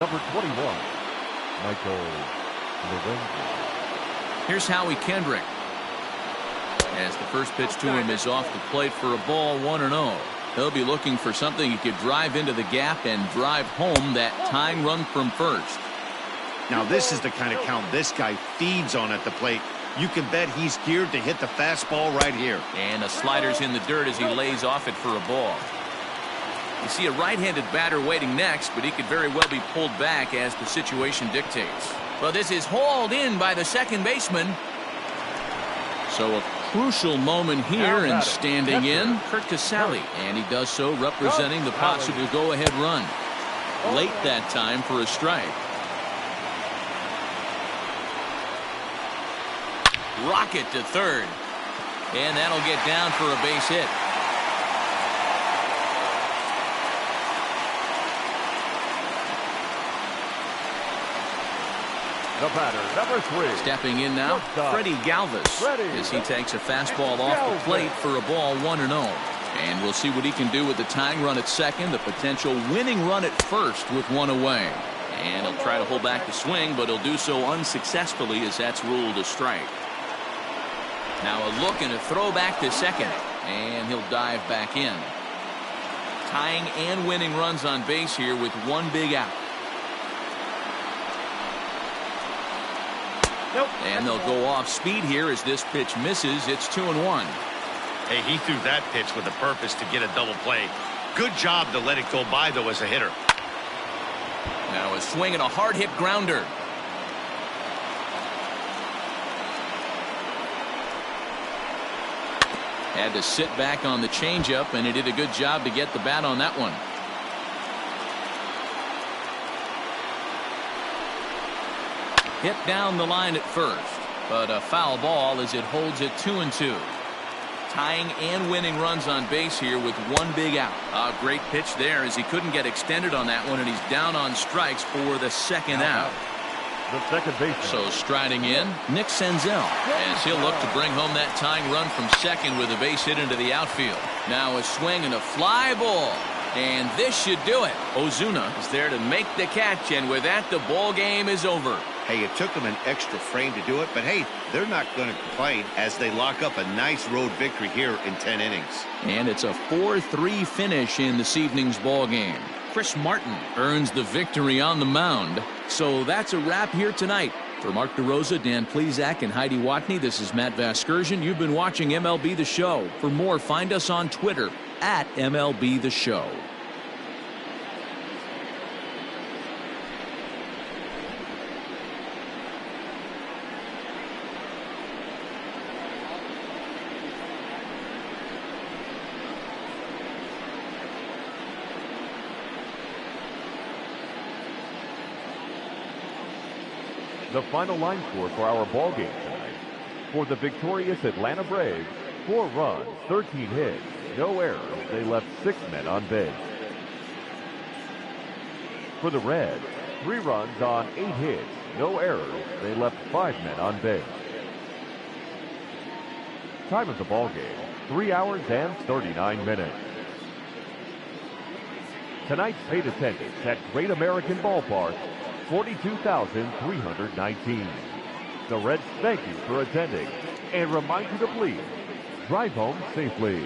Number 21, Michael Lorenzen. Here's Howie Kendrick. As the first pitch to him is off the plate for a ball, 1-0. He'll be looking for something he could drive into the gap and drive home that tying run from first. Now this is the kind of count this guy feeds on at the plate. You can bet he's geared to hit the fastball right here. And the slider's in the dirt as he lays off it for a ball. You see a right-handed batter waiting next, but he could very well be pulled back as the situation dictates. Well, this is hauled in by the second baseman. So a crucial moment here, and standing in, Kurt Casale, and he does so representing the possible go-ahead run. Late that time for a strike. Rocket to third, and that'll get down for a base hit. The batter, number 3. Stepping in now, Freddie Galvis, as he takes a fastball off the plate for a ball, 1-0. And we'll see what he can do with the tying run at second, the potential winning run at first with 1 away. And he'll try to hold back the swing, but he'll do so unsuccessfully as that's ruled a strike. Now a look and a throw back to second, and he'll dive back in. Tying and winning runs on base here with 1 big out. And they'll go off speed here as this pitch misses. It's 2-1. Hey, he threw that pitch with a purpose to get a double play. Good job to let it go by, though, as a hitter. Now a swing and a hard hit grounder. Had to sit back on the changeup, and he did a good job to get the bat on that one. hit down the line at first, but a foul ball as it holds it 2-2. Tying and winning runs on base here with one big out. A great pitch there as he couldn't get extended on that one, and he's down on strikes for the second out. The second baseman. So striding in, Nick Senzel, as he'll look to bring home that tying run from second with a base hit into the outfield. Now a swing and a fly ball, and this should do it. Ozuna is there to make the catch, and with that, the ball game is over. Hey, it took them an extra frame to do it, but hey, they're not going to complain as they lock up a nice road victory here in 10 innings. And it's a 4-3 finish in this evening's ball game. Chris Martin earns the victory on the mound. So that's a wrap here tonight. For Mark DeRosa, Dan Plesac, and Heidi Watney, this is Matt Vasgersian. You've been watching MLB The Show. For more, find us on Twitter at MLB The Show. The final line score for our ball game tonight. For the victorious Atlanta Braves, 4 runs, 13 hits, no errors. They left 6 men on base. For the Reds, 3 runs on 8 hits, no errors. They left 5 men on base. Time of the ball game, 3 hours and 39 minutes. Tonight's paid attendance at Great American Ballpark, 42,319. The Reds thank you for attending and remind you to please drive home safely.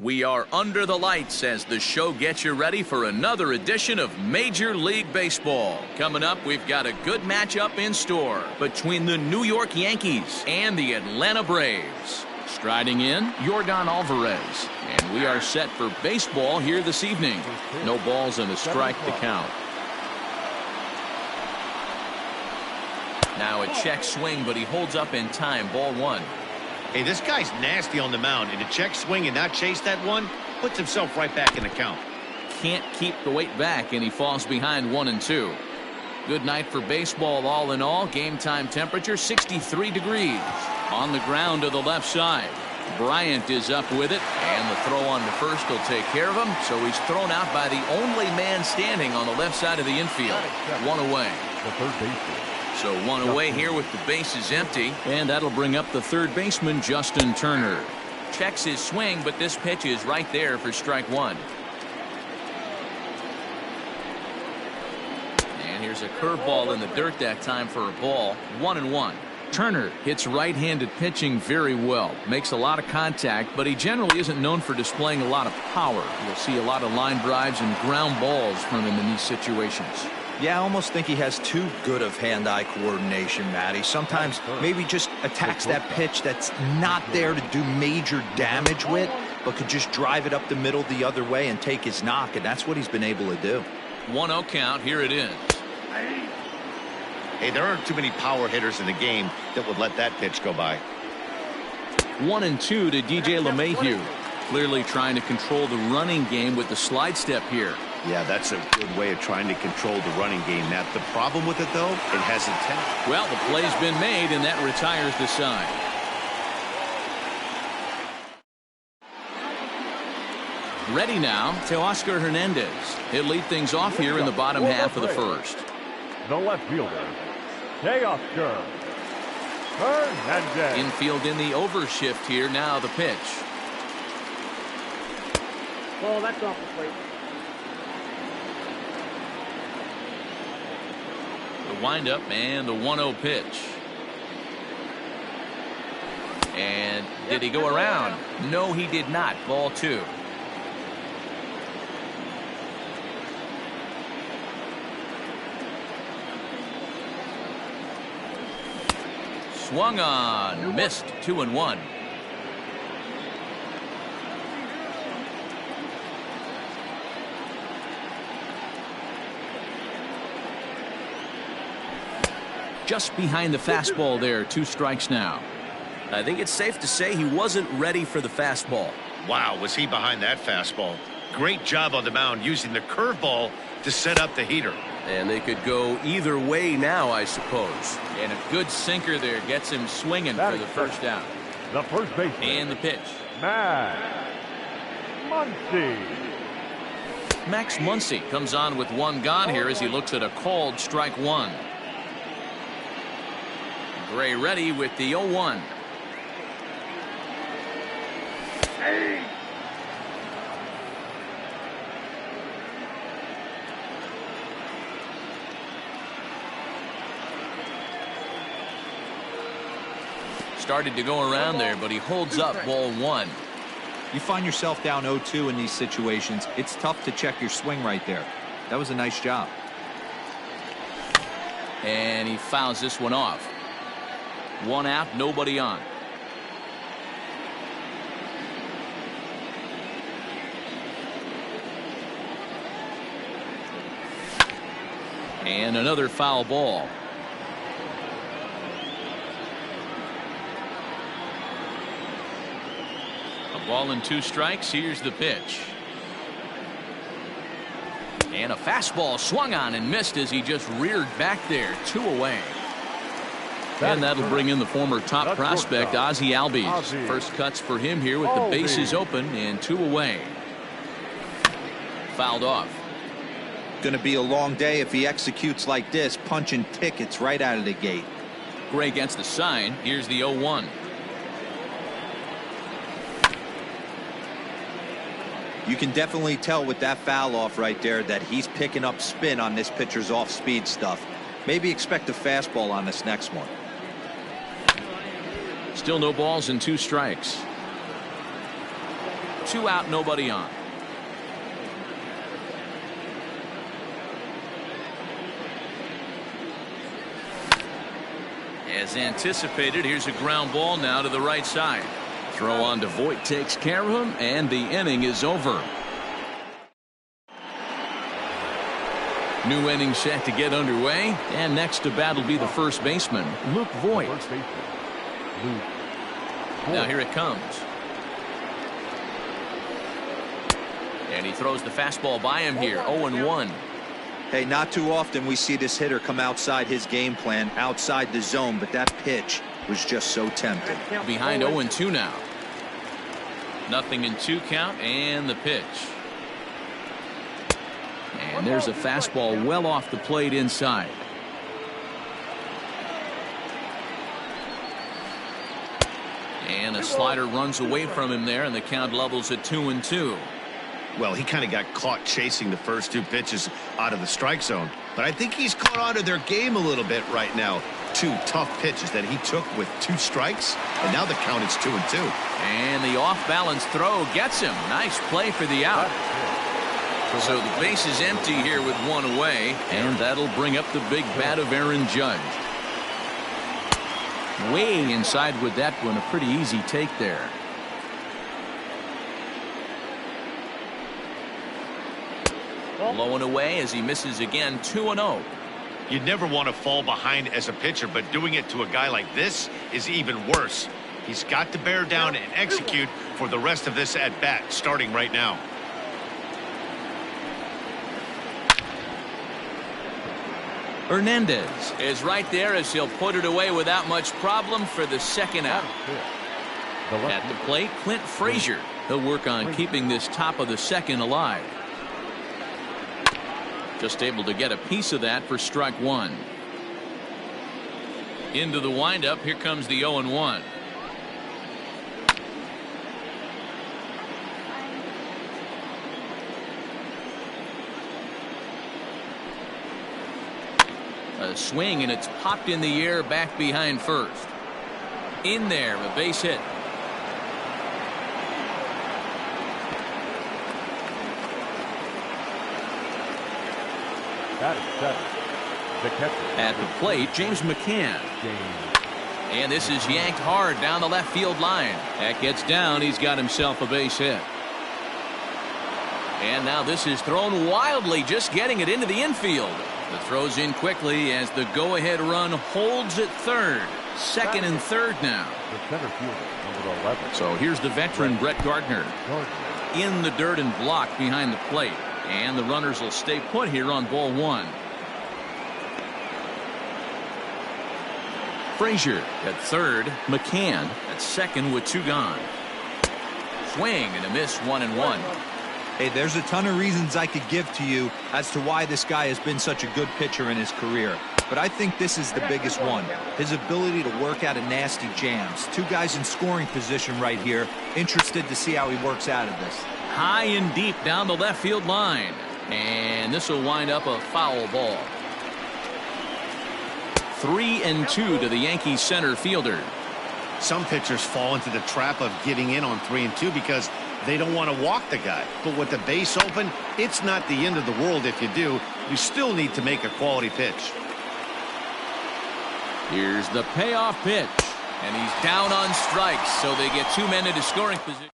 We are under the lights as the show gets you ready for another edition of Major League Baseball. Coming up, we've got a good matchup in store between the New York Yankees and the Atlanta Braves. Striding in, Yordan Alvarez. And we are set for baseball here this evening. No balls and a strike to count. Now a check swing, but he holds up in time. Ball one. Hey, this guy's nasty on the mound, and to check swing and not chase that one puts himself right back in the count. Can't keep the weight back, and he falls behind 1-2. Good night for baseball all in all. Game time temperature 63 degrees. On the ground to the left side. Bryant is up with it, and the throw on to first will take care of him. So he's thrown out by the only man standing on the left side of the infield. One away. The third baseman. So one away here with the bases empty, and that'll bring up the third baseman, Justin Turner. Checks his swing, but this pitch is right there for strike one. And here's a curveball in the dirt that time for a ball. 1-1. Turner hits right-handed pitching very well. Makes a lot of contact, but he generally isn't known for displaying a lot of power. You'll see a lot of line drives and ground balls from him in these situations. Yeah, I almost think he has too good of hand-eye coordination, Matty. Sometimes maybe just attacks that pitch that's not there to do major damage with, but could just drive it up the middle the other way and take his knock, and that's what he's been able to do. 1-0 count. Here it is. Hey, there aren't too many power hitters in the game that would let that pitch go by. 1-2 to DJ LeMahieu. Clearly trying to control the running game with the slide step here. Yeah, that's a good way of trying to control the running game. Now, the problem with it, though, it has intent. Well, the play's been made, and that retires the side. Ready now to Oscar Hernandez. He'll lead things off here in the bottom half of the first. The left fielder, Oscar Hernandez. Infield in the overshift here. Now the pitch. Ball, that's off the plate. The windup and the 1-0 pitch. And did he go around? No, he did not. Ball two. Swung on, missed. 2-1. Just behind the fastball there. 2 strikes now. I think it's safe to say he wasn't ready for the fastball. Wow, was he behind that fastball. Great job on the mound using the curveball to set up the heater. And they could go either way now, I suppose. And a good sinker there gets him swinging for the first down. The first baseman. And the pitch. Max Muncy. Max Muncy comes on with 1 gone here as he looks at a called strike 1. Gray ready with the 0-1. Started to go around there, but he holds up. Ball 1. You find yourself down 0-2 in these situations, it's tough to check your swing right there. That was a nice job. And he fouls this one off. 1 out, nobody on. And another foul ball. A ball and 2 strikes. Here's the pitch. And a fastball swung on and missed as he just reared back there. 2 away. And that'll bring in the former top prospect, Ozzie Albies. First cuts for him here with the bases open and 2 away. Fouled off. Going to be a long day if he executes like this, punching tickets right out of the gate. Gray gets the sign. Here's the 0-1. You can definitely tell with that foul off right there that he's picking up spin on this pitcher's off-speed stuff. Maybe expect a fastball on this next one. Still no balls and 2 strikes. 2 out, nobody on. As anticipated, here's a ground ball now to the right side. Throw on to Voit takes care of him, and the inning is over. New inning set to get underway, and next to bat will be the first baseman, Luke Voit. Now here it comes. And he throws the fastball by him here, 0-1. Hey, not too often we see this hitter come outside his game plan, outside the zone, but that pitch was just so tempting. Behind 0-2 now. 0-2 count, and the pitch. And there's a fastball well off the plate inside. And a slider runs away from him there, and the count levels at 2-2. Well, he kind of got caught chasing the first 2 pitches out of the strike zone. But I think he's caught on to their game a little bit right now. 2 tough pitches that he took with 2 strikes, and now the count is 2-2. And the off-balance throw gets him. Nice play for the out. So the base is empty here with 1 away, and that'll bring up the big bat of Aaron Judge. Way inside with that one, a pretty easy take there. Low and away as he misses again, 2-0. You'd never want to fall behind as a pitcher, but doing it to a guy like this is even worse. He's got to bear down and execute for the rest of this at bat, starting right now. Hernandez is right there as he'll put it away without much problem for the second out. At the plate, Clint Frazier. He'll work on keeping this top of the second alive. Just able to get a piece of that for strike 1. Into the windup, here comes the 0-1. A swing, and it's popped in the air back behind first. In there, a base hit. At the plate, James McCann. And this is yanked hard down the left field line. That gets down. He's got himself a base hit. And now this is thrown wildly, just getting it into the infield. The throw's in quickly as the go-ahead run holds at third. Second and third now. So here's the veteran Brett Gardner in the dirt and blocked behind the plate. And the runners will stay put here on ball 1. Frazier at third. McCann at second with 2 gone. Swing and a miss, 1-1. Hey, there's a ton of reasons I could give to you as to why this guy has been such a good pitcher in his career. But I think this is the biggest one. His ability to work out of nasty jams. 2 guys in scoring position right here. Interested to see how he works out of this. High and deep down the left field line. And this will wind up a foul ball. 3-2 to the Yankees center fielder. Some pitchers fall into the trap of getting in on 3-2 because they don't want to walk the guy. But with the base open, it's not the end of the world if you do. You still need to make a quality pitch. Here's the payoff pitch. And he's down on strikes, so they get 2 men into scoring position.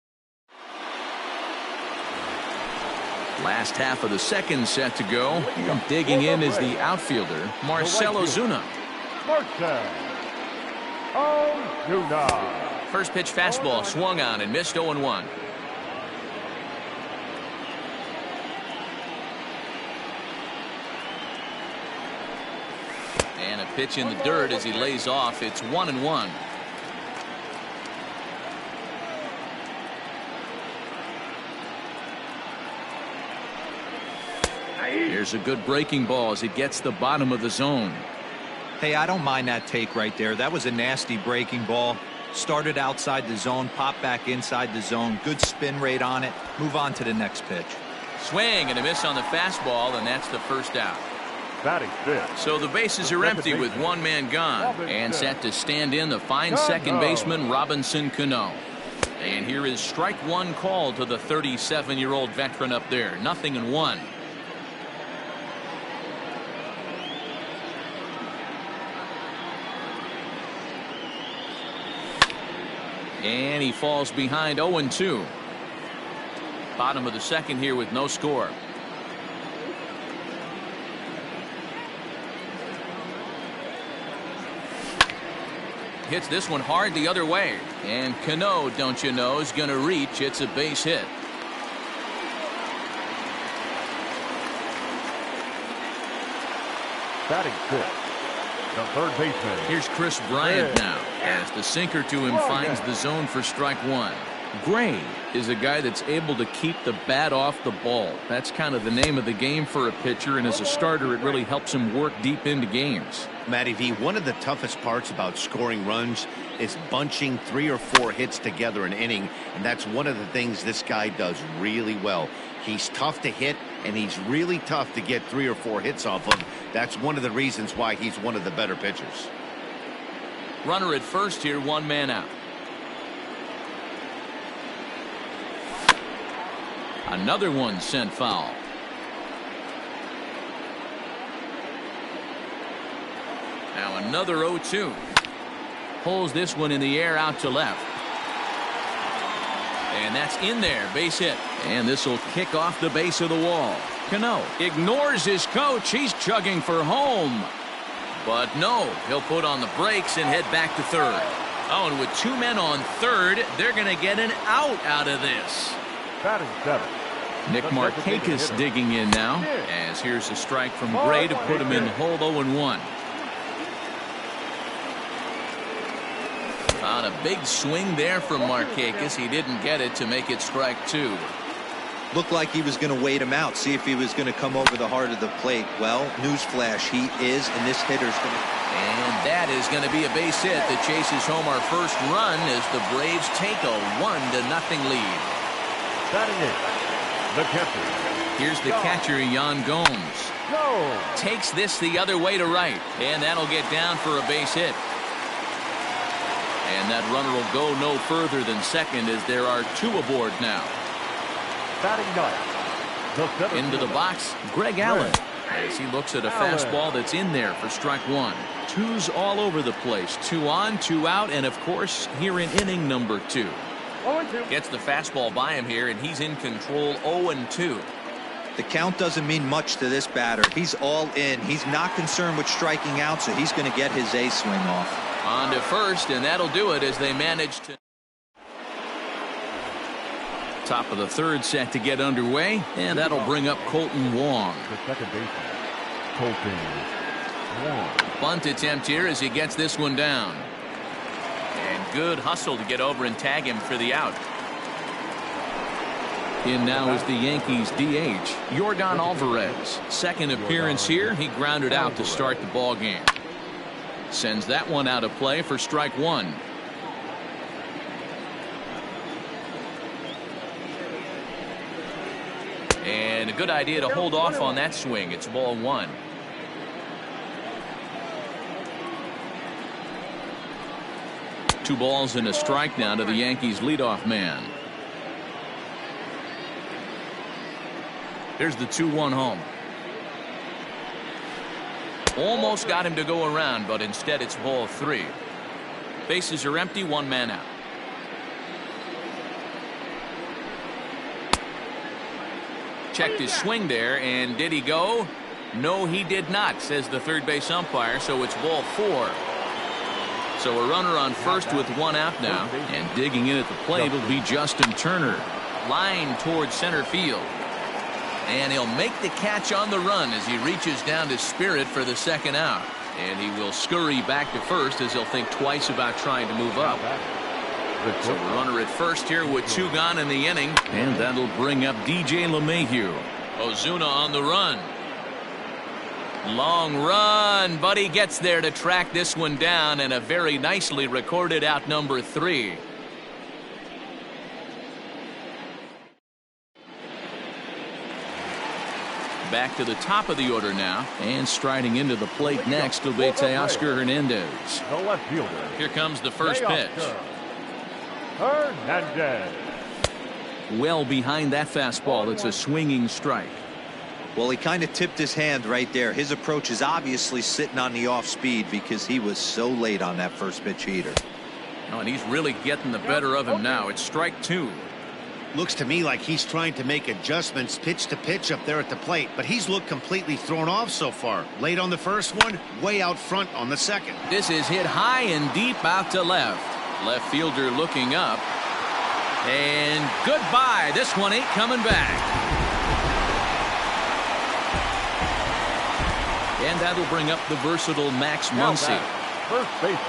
Last half of the second set to go. Digging in is the outfielder, Marcell Ozuna. First pitch fastball swung on and missed, 0-1. And a pitch in the dirt as he lays off. It's 1-1. Here's a good breaking ball as it gets the bottom of the zone. Hey, I don't mind that take right there. That was a nasty breaking ball. Started outside the zone, popped back inside the zone. Good spin rate on it. Move on to the next pitch. Swing and a miss on the fastball, and that's the first out. So the bases are empty with 1 man gone, and set to stand in the fine second baseman Robinson Cano. And here is strike one call to the 37-year-old veteran up there. 0-1. And he falls behind 0-2. Bottom of the second here with no score. Hits this one hard the other way. And Cano, don't you know, is going to reach. It's a base hit. Batting fifth, the third baseman. Here's Chris Bryant now, as the sinker to him finds the zone for strike one. Gray is a guy that's able to keep the bat off the ball. That's kind of the name of the game for a pitcher, and as a starter it really helps him work deep into games. Matty V, one of the toughest parts about scoring runs is bunching 3 or 4 hits together an inning, and that's one of the things this guy does really well. He's tough to hit, and he's really tough to get 3 or 4 hits off of. That's one of the reasons why he's one of the better pitchers. Runner at first here, 1 man out. Another one sent foul. Now another 0-2. Pulls this one in the air out to left. And that's in there, base hit. And this will kick off the base of the wall. Cano ignores his coach. He's chugging for home. But no, he'll put on the brakes and head back to third. Oh, and with 2 men on third, they're going to get an out of this. Batting seventh. Nick Markakis digging in now, as here's a strike from Gray to put him in the hole. 0-1. On a big swing there from Markakis. He didn't get it to make it strike 2. Looked like he was going to wait him out, see if he was going to come over the heart of the plate. Well, newsflash, he is, and this hitter's going to... And that is going to be a base hit that chases home our first run as the Braves take a 1-0 lead. Batting eighth, the catcher. Here's the catcher, Yan Gomes. Go! Takes this the other way to right, and that'll get down for a base hit. And that runner will go no further than second as there are 2 aboard now. Batting ninth, the into the box, Greg Allen, as he looks at a fastball that's in there for strike 1. 2's all over the place. 2 on, 2 out, and of course here in inning number 2. 0-2. Gets the fastball by him here, and he's in control. 0-2. The count doesn't mean much to this batter. He's all in. He's not concerned with striking out, so he's going to get his A swing off. On to first, and that'll do it as they manage to... Top of the third set to get underway, and that'll bring up Colton Wong. The second baseman, Colton Wong. Bunt attempt here as he gets this one down. And good hustle to get over and tag him for the out. In now is the Yankees DH, Yordan Alvarez. Second appearance here. He grounded out to start the ball game. Sends that one out of play for strike 1. And a good idea to hold off on that swing. It's ball 1. Two balls and a strike now to the Yankees leadoff man. There's the 2-1 home. Almost got him to go around, but instead it's ball 3. Bases are empty, 1 man out. Checked his swing there, and did he go? No, he did not, says the third base umpire, so it's ball 4. So a runner on first with 1 out now, and digging in at the plate will be Justin Turner. Line towards center field. And he'll make the catch on the run as he reaches down to Spirit for the second out. And he will scurry back to first as he'll think twice about trying to move up. So a runner at first here with 2 gone in the inning. And that'll bring up DJ LeMahieu. Ozuna on the run. Long run, but he gets there to track this one down, and a very nicely recorded out number 3. Back to the top of the order now, and striding into the plate next will be Teoscar Hernandez. The left fielder. Here comes the first pitch. Hernandez. Well behind that fastball. It's a swinging strike. Well, he kind of tipped his hand right there. His approach is obviously sitting on the off speed because he was so late on that first pitch heater. Oh, and he's really getting the better of him now. It's strike 2. Looks to me like he's trying to make adjustments pitch to pitch up there at the plate, but he's looked completely thrown off so far. Late on the first one, way out front on the second. This is hit high and deep out to left. Left fielder looking up. And goodbye. This one ain't coming back. And that'll bring up the versatile Max Muncy. First baseman,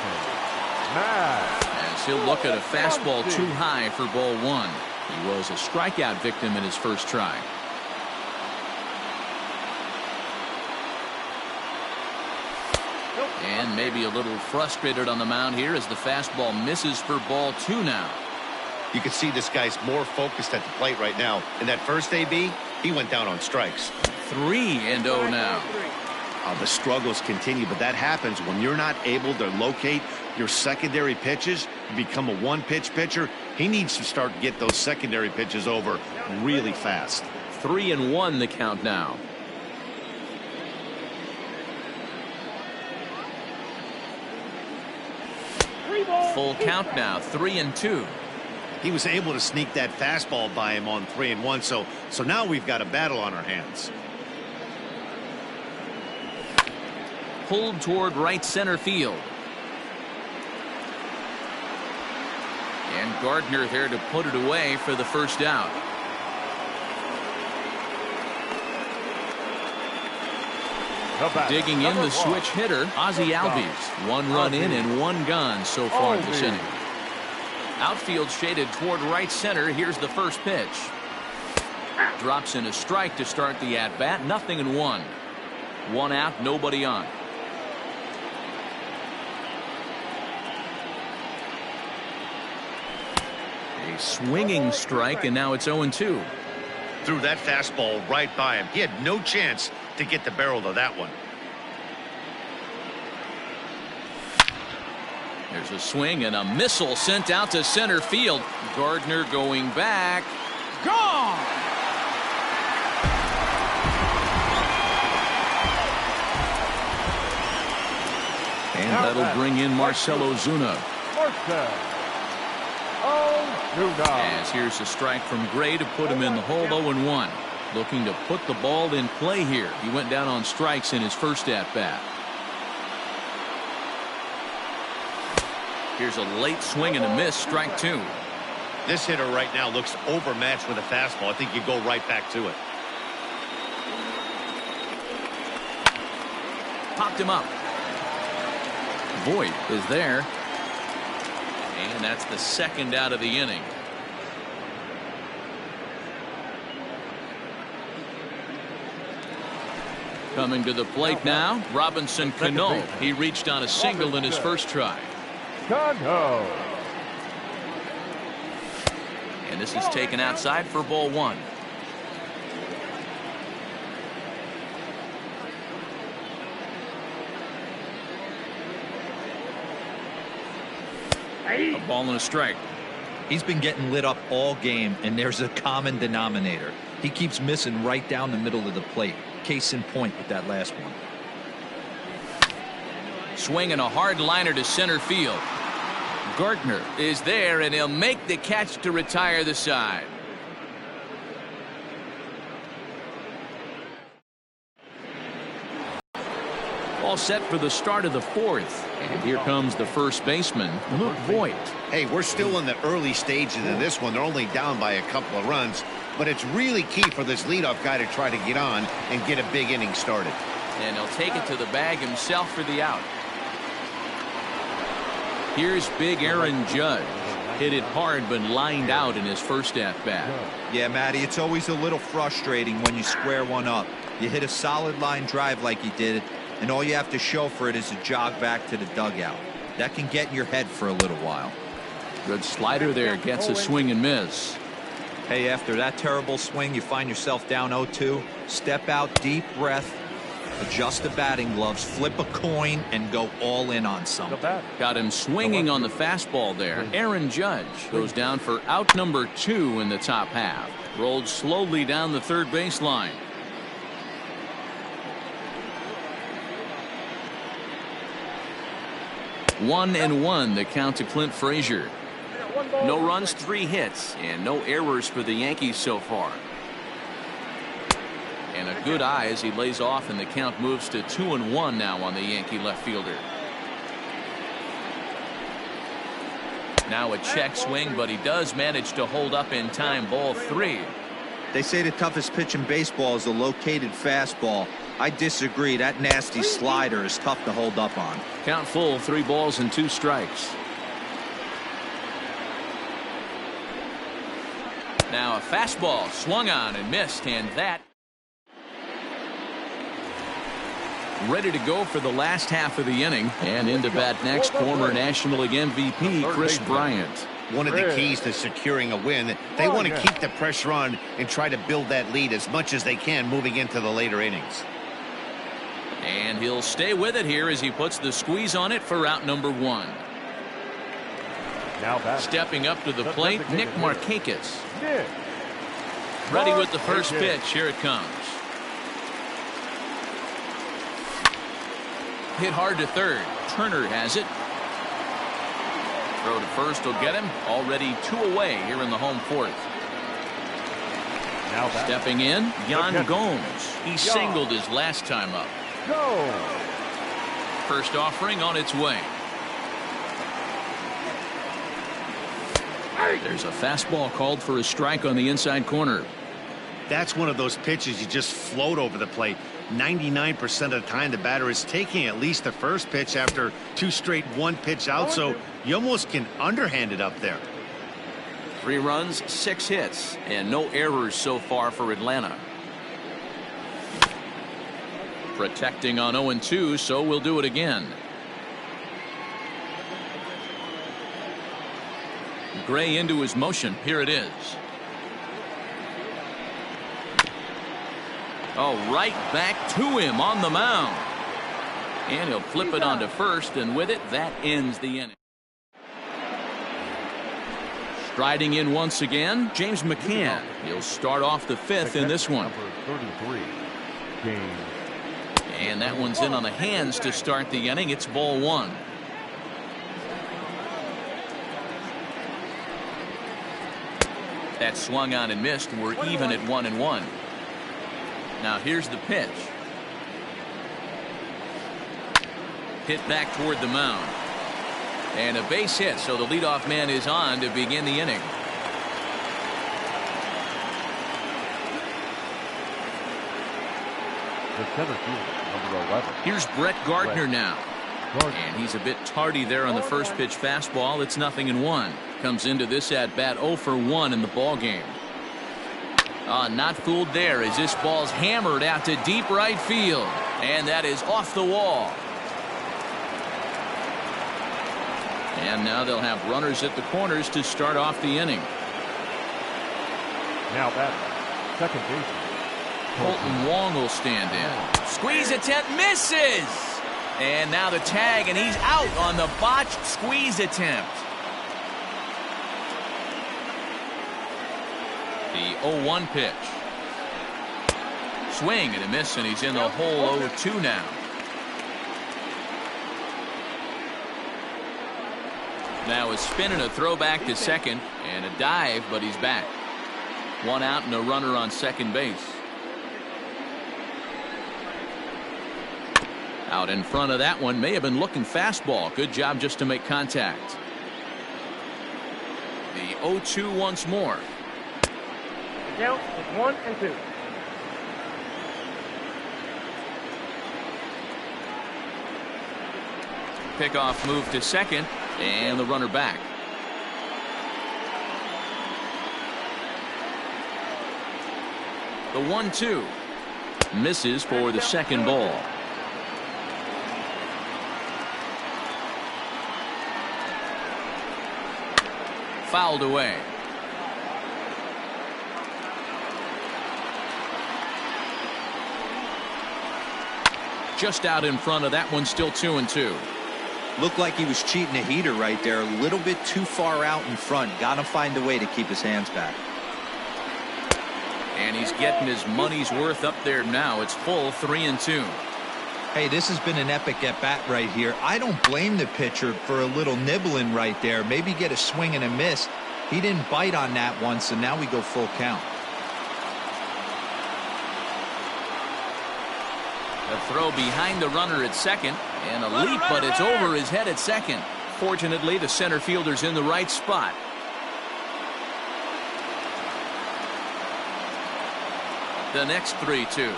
Max. As he'll look at a fastball too high for ball 1. He was a strikeout victim in his first try. And maybe a little frustrated on the mound here as the fastball misses for ball 2 now. You can see this guy's more focused at the plate right now. In that first AB, he went down on strikes. 3-0 now. The struggles continue, but that happens when you're not able to locate your secondary pitches. You become a one-pitch pitcher. He needs to start to get those secondary pitches over really fast. 3-1 the count now. Full count now, 3-2. He was able to sneak that fastball by him on 3-1, so now we've got a battle on our hands. Pulled toward right center field. And Gardner there to put it away for the first out. Digging in the switch hitter, Ozzy Albies. 1 run in and 1 gone so far this inning. Outfield shaded toward right center. Here's the first pitch. Drops in a strike to start the at-bat. 0-1. 1 out, nobody on. A swinging strike, and now it's 0-2. Threw that fastball right by him. He had no chance to get the barrel to that one. There's a swing and a missile sent out to center field. Gardner going back. Gone! And that'll bring in Marcell Ozuna. As here's a strike from Gray to put him in the hole. 0-1. Looking to put the ball in play here. He went down on strikes in his first at-bat. Here's a late swing and a miss. Strike 2. This hitter right now looks overmatched with a fastball. I think you go right back to it. Popped him up. Voit is there. And that's the second out of the inning. Coming to the plate now, Robinson Cano. He reached on a single in his first try. Cano. And this is taken outside for ball 1. A ball and a strike. He's been getting lit up all game, and there's a common denominator. He keeps missing right down the middle of the plate. Case in point with that last one. Swinging a hard liner to center field. Gardner is there, and he'll make the catch to retire the side. All set for the start of the 4th. And here comes the first baseman, Luke Voit. Hey, we're still in the early stages of this one. They're only down by a couple of runs, but it's really key for this leadoff guy to try to get on and get a big inning started. And he'll take it to the bag himself for the out. Here's big Aaron Judge. Hit it hard but lined out in his first at-bat. Yeah, Matty, it's always a little frustrating when you square one up. You hit a solid line drive like he did, and all you have to show for it is a jog back to the dugout. That can get in your head for a little while. Good slider there, gets a swing and miss. Hey, after that terrible swing, you find yourself down 0-2. Step out, deep breath, Adjust the batting gloves, flip a coin, and go all in on The something. bat. Got him swinging on the fastball there. Aaron Judge goes down for out number 2 in the top half. Rolled slowly down the third baseline. One and one, the count to Clint Frazier. No runs, 3 hits, and no errors for the Yankees so far. And a good eye as he lays off, and the count moves to 2-1 now on the Yankee left fielder. Now a check swing, but he does manage to hold up in time. Ball 3. They say the toughest pitch in baseball is the located fastball. I disagree. That nasty slider is tough to hold up on. Count full, 3 balls and 2 strikes. Now a fastball swung on and missed, and that ready to go for the last half of the inning. And into bat next, former National League MVP Chris Bryant. One of the keys to securing a win, they want to keep the pressure on and try to build that lead as much as they can moving into the later innings. And he'll stay with it here as he puts the squeeze on it for out number 1. Now back. Stepping up to the plate, Nick Markakis. Nick. Ready with the first pitch. Here it comes. Hit hard to third. Turner has it. Throw to first will get him. Already 2 away here in the home 4th. Now back. Stepping in, Yan Gomes. He singled his last time up. Go. First offering on its way. There's a fastball called for a strike on the inside corner. That's one of those pitches you just float over the plate. 99% of the time the batter is taking at least the first pitch after 2 straight 1-pitch out, so you almost can underhand it up there. 3 runs, 6 hits, and no errors so far for Atlanta. Protecting on 0-2, so we'll do it again. Gray into his motion. Here it is. Oh, right back to him on the mound. And he'll flip it onto first, and with it, that ends the inning. Striding in once again, James McCann. He'll start off the 5th in this one. Number 33. Game. And that one's in on the hands to start the inning. It's ball 1. That swung on and missed. We're even at 1-1. Now here's the pitch. Hit back toward the mound. And a base hit, so the leadoff man is on to begin the inning. The center fielder, number 11. Here's Brett Gardner now. Gardner. And he's a bit tardy there on the first pitch fastball. It's 0-1. Comes into this at bat 0 for 1 in the ball game. Not fooled there as this ball's hammered out to deep right field. And that is off the wall. And now they'll have runners at the corners to start off the inning. Now back. Second baseman. Colton Wong will stand in. Squeeze attempt misses. And now the tag, and he's out on the botched squeeze attempt. The 0-1 pitch. Swing and a miss, and he's in the hole 0-2 now. Now a spin and a throw back to second, and a dive, but he's back. 1 out and a runner on second base. Out in front of that one, may have been looking fastball. Good job just to make contact. The 0-2 once more. Count is 1 and 2. Pickoff move to second, and the runner back. The 1-2 misses for the second ball. Fouled away. just out in front of that one, still 2-2. Looked like he was cheating a heater right there, a little bit too far out in front. Got to find a way to keep his hands back. And he's getting his money's worth up there now. It's full 3-2. Hey, this has been an epic at-bat right here. I don't blame the pitcher for a little nibbling right there. Maybe get a swing and a miss. He didn't bite on that one, so now we go full count. A throw behind the runner at second, and a leap, but it's over his head at second. Fortunately, the center fielder's in the right spot. The next 3-2.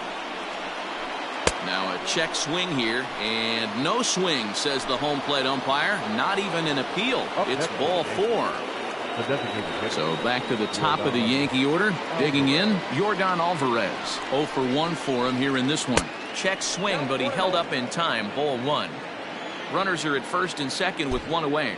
Now a check swing here, and no swing, says the home plate umpire. Not even an appeal. It's ball 4. So back to the top of the Yankee order. Digging in, Yordan Alvarez. 0 for 1 for him here in this one. Check swing, but he held up in time. Ball 1. Runners are at first and second with 1 away.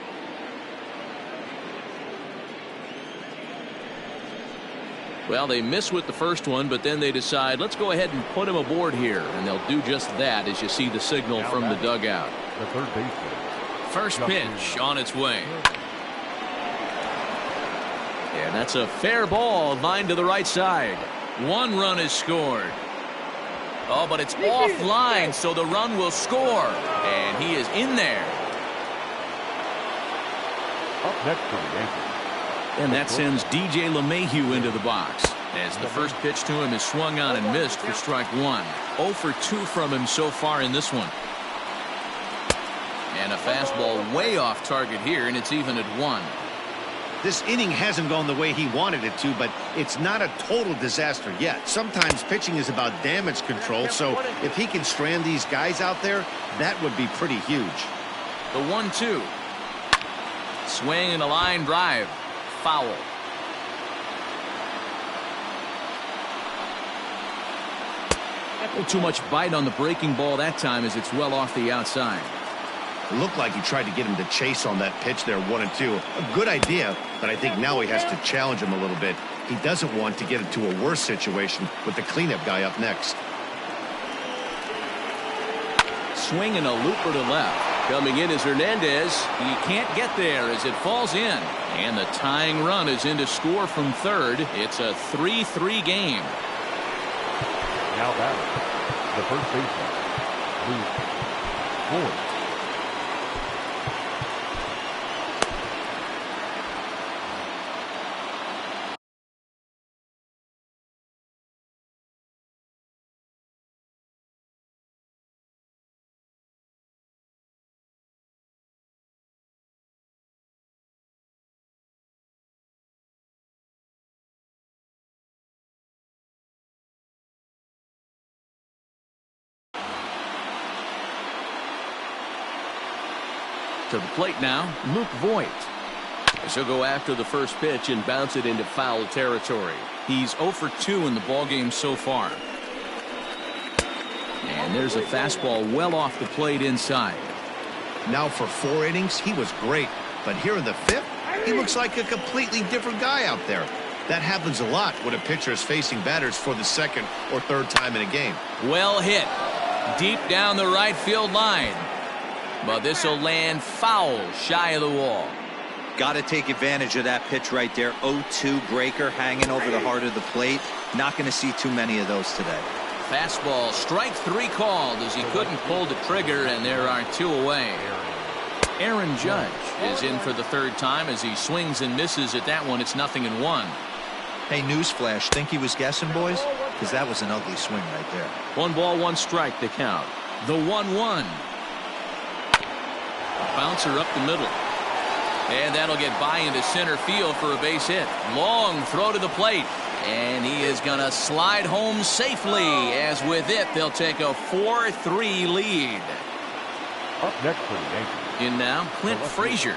Well, they miss with the first one, but then they decide, let's go ahead and put him aboard here. And they'll do just that as you see the signal from the dugout. The third baseman. First pitch on its way. And that's a fair ball, line to the right side. 1 run is scored. Oh, but it's offline, so the run will score. And he is in there. Up next for the Yankees. And that sends DJ LeMahieu into the box, as the first pitch to him is swung on and missed for strike 1. 0 for 2 from him so far in this one. And a fastball way off target here, and it's even at 1. This inning hasn't gone the way he wanted it to, but it's not a total disaster yet. Sometimes pitching is about damage control, so if he can strand these guys out there, that would be pretty huge. The 1-2. Swing and a line drive. Foul. Not too much bite on the breaking ball that time, as it's well off the outside. It looked like he tried to get him to chase on that pitch there, 1-2. A good idea, but I think now he has to challenge him a little bit. He doesn't want to get into a worse situation with the cleanup guy up next. Swing and a looper to left. Coming in is Hernandez. He can't get there as it falls in. And the tying run is in to score from third. It's a 3-3 game. Now batting, the first baseman, Luke Ford. To the plate now, Luke Voigt. She'll go after the first pitch and bounce it into foul territory. He's 0 for 2 in the ballgame so far. And there's a fastball well off the plate inside. Now for 4 innings, he was great. But here in the 5th, he looks like a completely different guy out there. That happens a lot when a pitcher is facing batters for the 2nd or 3rd time in a game. Well hit. Deep down the right field line. But this will land foul shy of the wall. Got to take advantage of that pitch right there. 0-2 breaker hanging over the heart of the plate. Not going to see too many of those today. Fastball, strike 3 called as he couldn't pull the trigger, and there are 2 away. Aaron Judge is in for the 3rd time as he swings and misses at that one. It's 0-1. Hey, newsflash, think he was guessing, boys? Because that was an ugly swing right there. 1 ball, 1 strike to count. The 1-1. Bouncer up the middle. And that'll get by into center field for a base hit. Long throw to the plate. And he is going to slide home safely, as with it, they'll take a 4-3 lead. Up next for the Yankees. In now, Clint Frazier.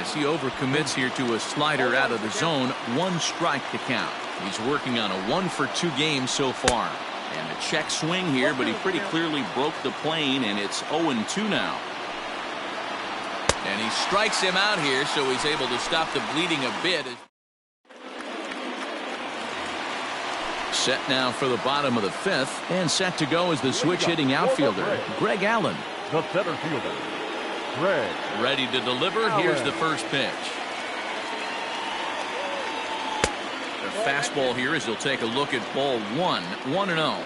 As he overcommits here to a slider out of the zone, 1 strike to count. He's working on a 1 for 2 game so far. And a check swing here, but he pretty clearly broke the plane, and it's 0-2 now. And he strikes him out here, so he's able to stop the bleeding a bit. Set now for the bottom of the fifth, and set to go is the switch-hitting outfielder, Greg Allen. The center fielder, Greg. Ready to deliver. Here's the first pitch. The fastball here as he'll take a look at ball 1, 1-0.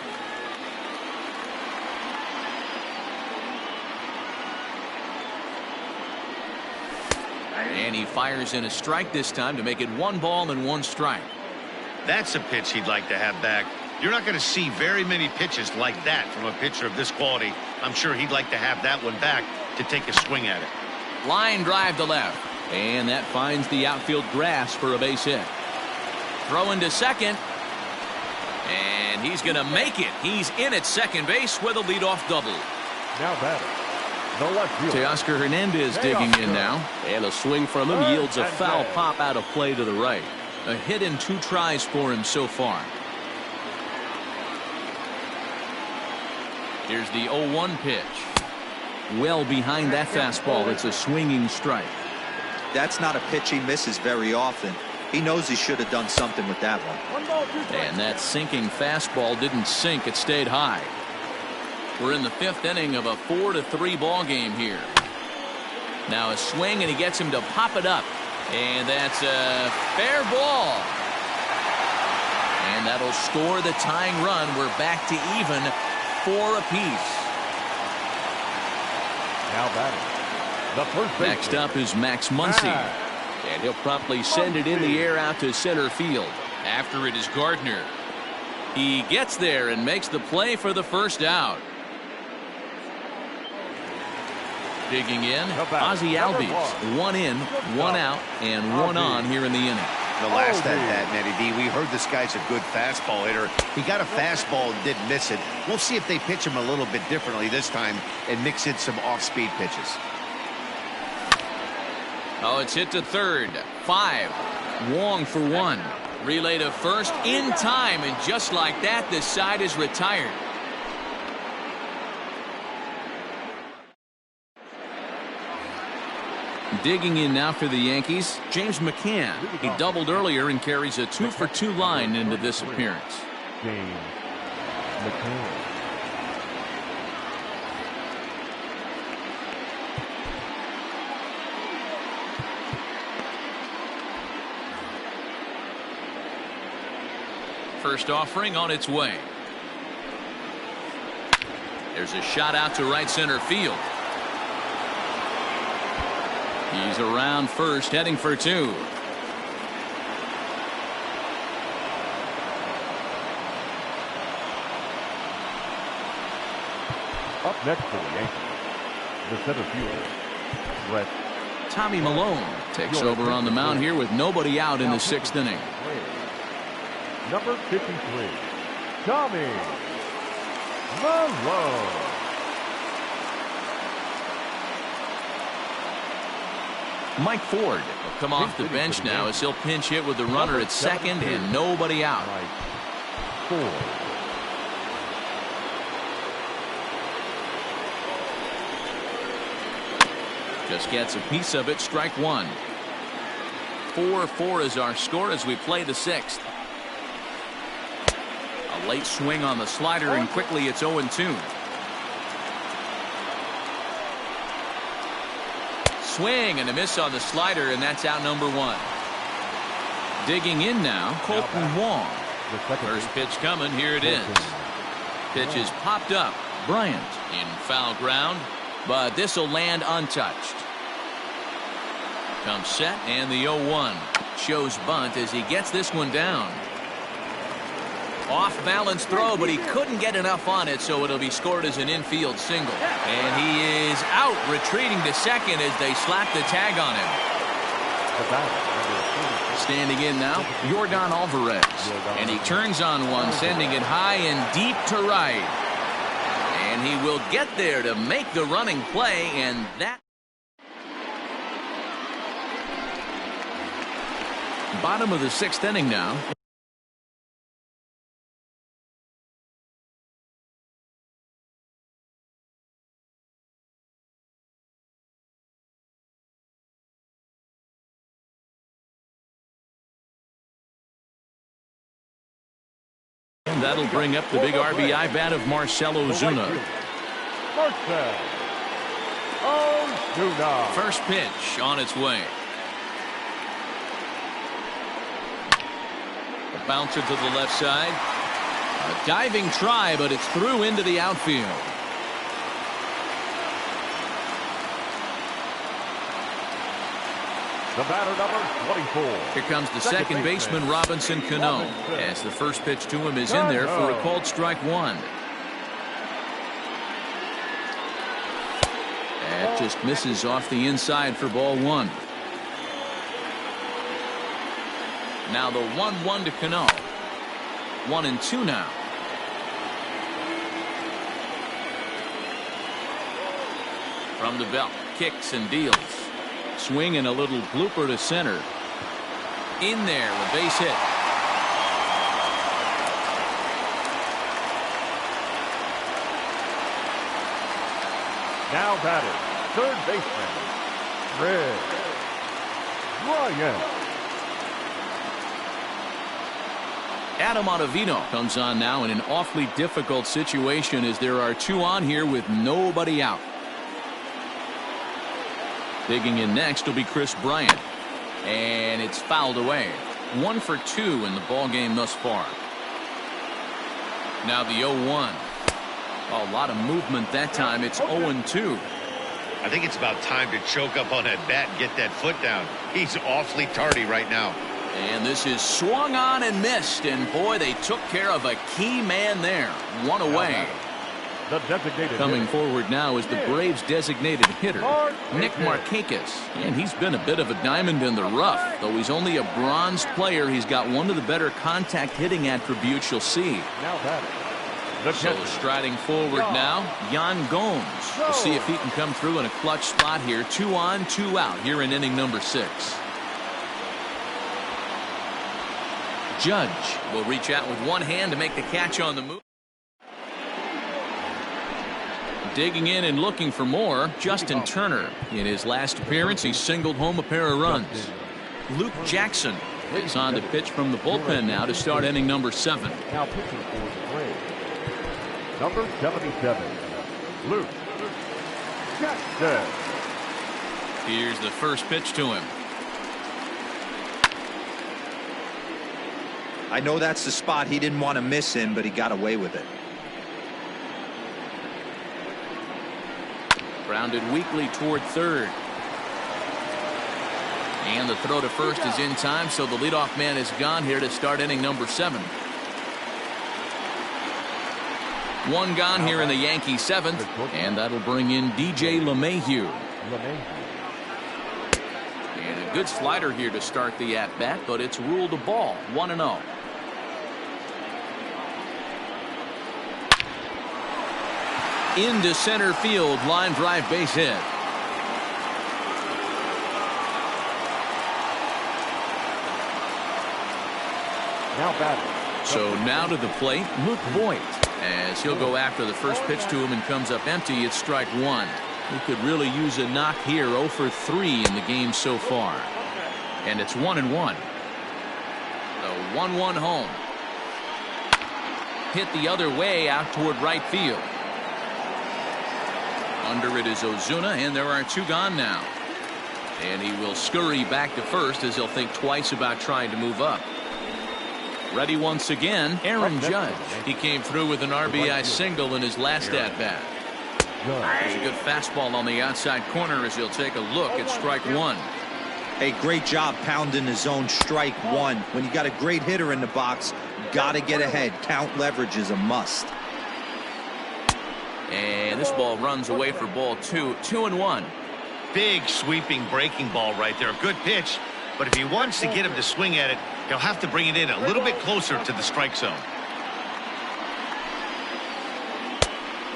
And he fires in a strike this time to make it 1 ball and 1 strike. That's a pitch he'd like to have back. You're not going to see very many pitches like that from a pitcher of this quality. I'm sure he'd like to have that one back to take a swing at it. Line drive to left. And that finds the outfield grass for a base hit. Throw into second. And he's going to make it. He's in at second base with a leadoff double. Now batter, the left fielder, Teoscar Hernandez digging in now. And a swing from him yields a foul pop out of play to the right. A hit in 2 tries for him so far. Here's the 0-1 pitch. Well behind that fastball. It's a swinging strike. That's not a pitch he misses very often. He knows he should have done something with that one. And that sinking fastball didn't sink. It stayed high. We're in the 5th inning of a 4-3 ball game here. Now a swing, and he gets him to pop it up. And that's a fair ball. And that'll score the tying run. We're back to even 4 apiece. now batting, the first baseman. Next up is Max Muncy. And he'll promptly send it in the air out to center field. After it is Gardner. He gets there and makes the play for the first out. Digging in, Ozzie Albies. 1 in, 1 out, and 1 on here in the inning. The last at that, Nettie D, we heard this guy's a good fastball hitter. He got a fastball and didn't miss it. We'll see if they pitch him a little bit differently this time and mix in some off-speed pitches. Oh, it's hit to third. 5. Wong for 1. Relay to first in time, and just like that, the side is retired. Digging in now for the Yankees, James McCann. He doubled earlier and carries a 2-for-2 line into this appearance. James McCann. First offering on its way. There's a shot out to right center field. He's around first, heading for 2. Up next for the Yankees, the center fielder, Brett. Tommy Malone takes over on the mound here with nobody out in the 6th inning. Number 53, Tommy Malone. Mike Ford will come off the bench now as he'll pinch hit with the runner at second and nobody out. Mike Ford. Just gets a piece of it. Strike 1. 4-4 is our score as we play the 6th. A late swing on the slider, and quickly it's 0-2. Swing and a miss on the slider, and that's out number 1. Digging in now, Colton Wong. First pitch coming. Here it is. Pitch is popped up. Bryant in foul ground, but this will land untouched. Comes set, and the 0-1 shows bunt as he gets this one down. Off balance throw, but he couldn't get enough on it, so it'll be scored as an infield single. And he is out, retreating to second as they slap the tag on him. Standing in now, Yordan Alvarez. And he turns on one, sending it high and deep to right. And he will get there to make the running play, and that. Bottom of the 6th inning now. And that'll bring up the big RBI bat of Marcell Ozuna. Marcell Ozuna. First pitch on its way. A bouncer to the left side. A diving try, but it's through into the outfield. The batter, number 24. Here comes the second baseman, Robinson Cano, as the first pitch to him is in there for a called strike one. That just misses off the inside for ball one. Now the 1-1 to Cano. 1-2 now. From the belt, kicks and deals. Swing and a little blooper to center. In there, a base hit. Now batting, third baseman, Red Ryan. Adam Ottavino comes on now in an awfully difficult situation as there are two on here with nobody out. Digging in next will be Chris Bryant. And it's fouled away. 1 for 2 in the ball game thus far. Now the 0-1. A lot of movement that time. It's 0-2. I think it's about time to choke up on that bat and get that foot down. He's awfully tardy right now. And this is swung on and missed. And boy, they took care of a key man there. One away. The designated Coming hitter. forward now is the Braves designated hitter, Nick Markakis. And he's been a bit of a diamond in the rough. Though he's only a bronze player, he's got one of the better contact hitting attributes you'll see. Now batting, the So catcher, striding forward now, Yan Gomes. We'll see if he can come through in a clutch spot here. 2 on, 2 out here in inning number 6. Judge will reach out with one hand to make the catch on the move. Digging in and looking for more, Justin Turner. In his last appearance, he singled home a pair of runs. Luke Jackson is on to pitch from the bullpen now to start inning number 7. now pitching for the Braves, number 77, Luke Jackson. Here's the first pitch to him. I know that's the spot he didn't want to miss him, but he got away with it. Grounded weakly toward third. And the throw to first is in time, so the leadoff man is gone here to start inning number 7. One gone here in the Yankee 7th, and that'll bring in DJ LeMahieu. And a good slider here to start the at-bat, but it's ruled a ball. 1-0. Into center field, line drive base hit. Now batting. So now to the plate, Luke Voigt, as he'll go after the first pitch to him and comes up empty. It's strike one. He could really use a knock here. 0 for 3 in the game so far. And it's 1-1. The 1-1 home. Hit the other way out toward right field. Under it is Ozuna, and there are 2 gone now. And he will scurry back to first as he'll think twice about trying to move up. Ready once again, Aaron Judge. He came through with an RBI single in his last at-bat. There's a good fastball on the outside corner as he'll take a look at strike one. Hey, great job pounding his own strike one. When you got a great hitter in the box, got to get ahead. Count leverage is a must. And this ball runs away for ball 2. 2-1. Big sweeping breaking ball right there. Good pitch. But if he wants to get him to swing at it, he'll have to bring it in a little bit closer to the strike zone.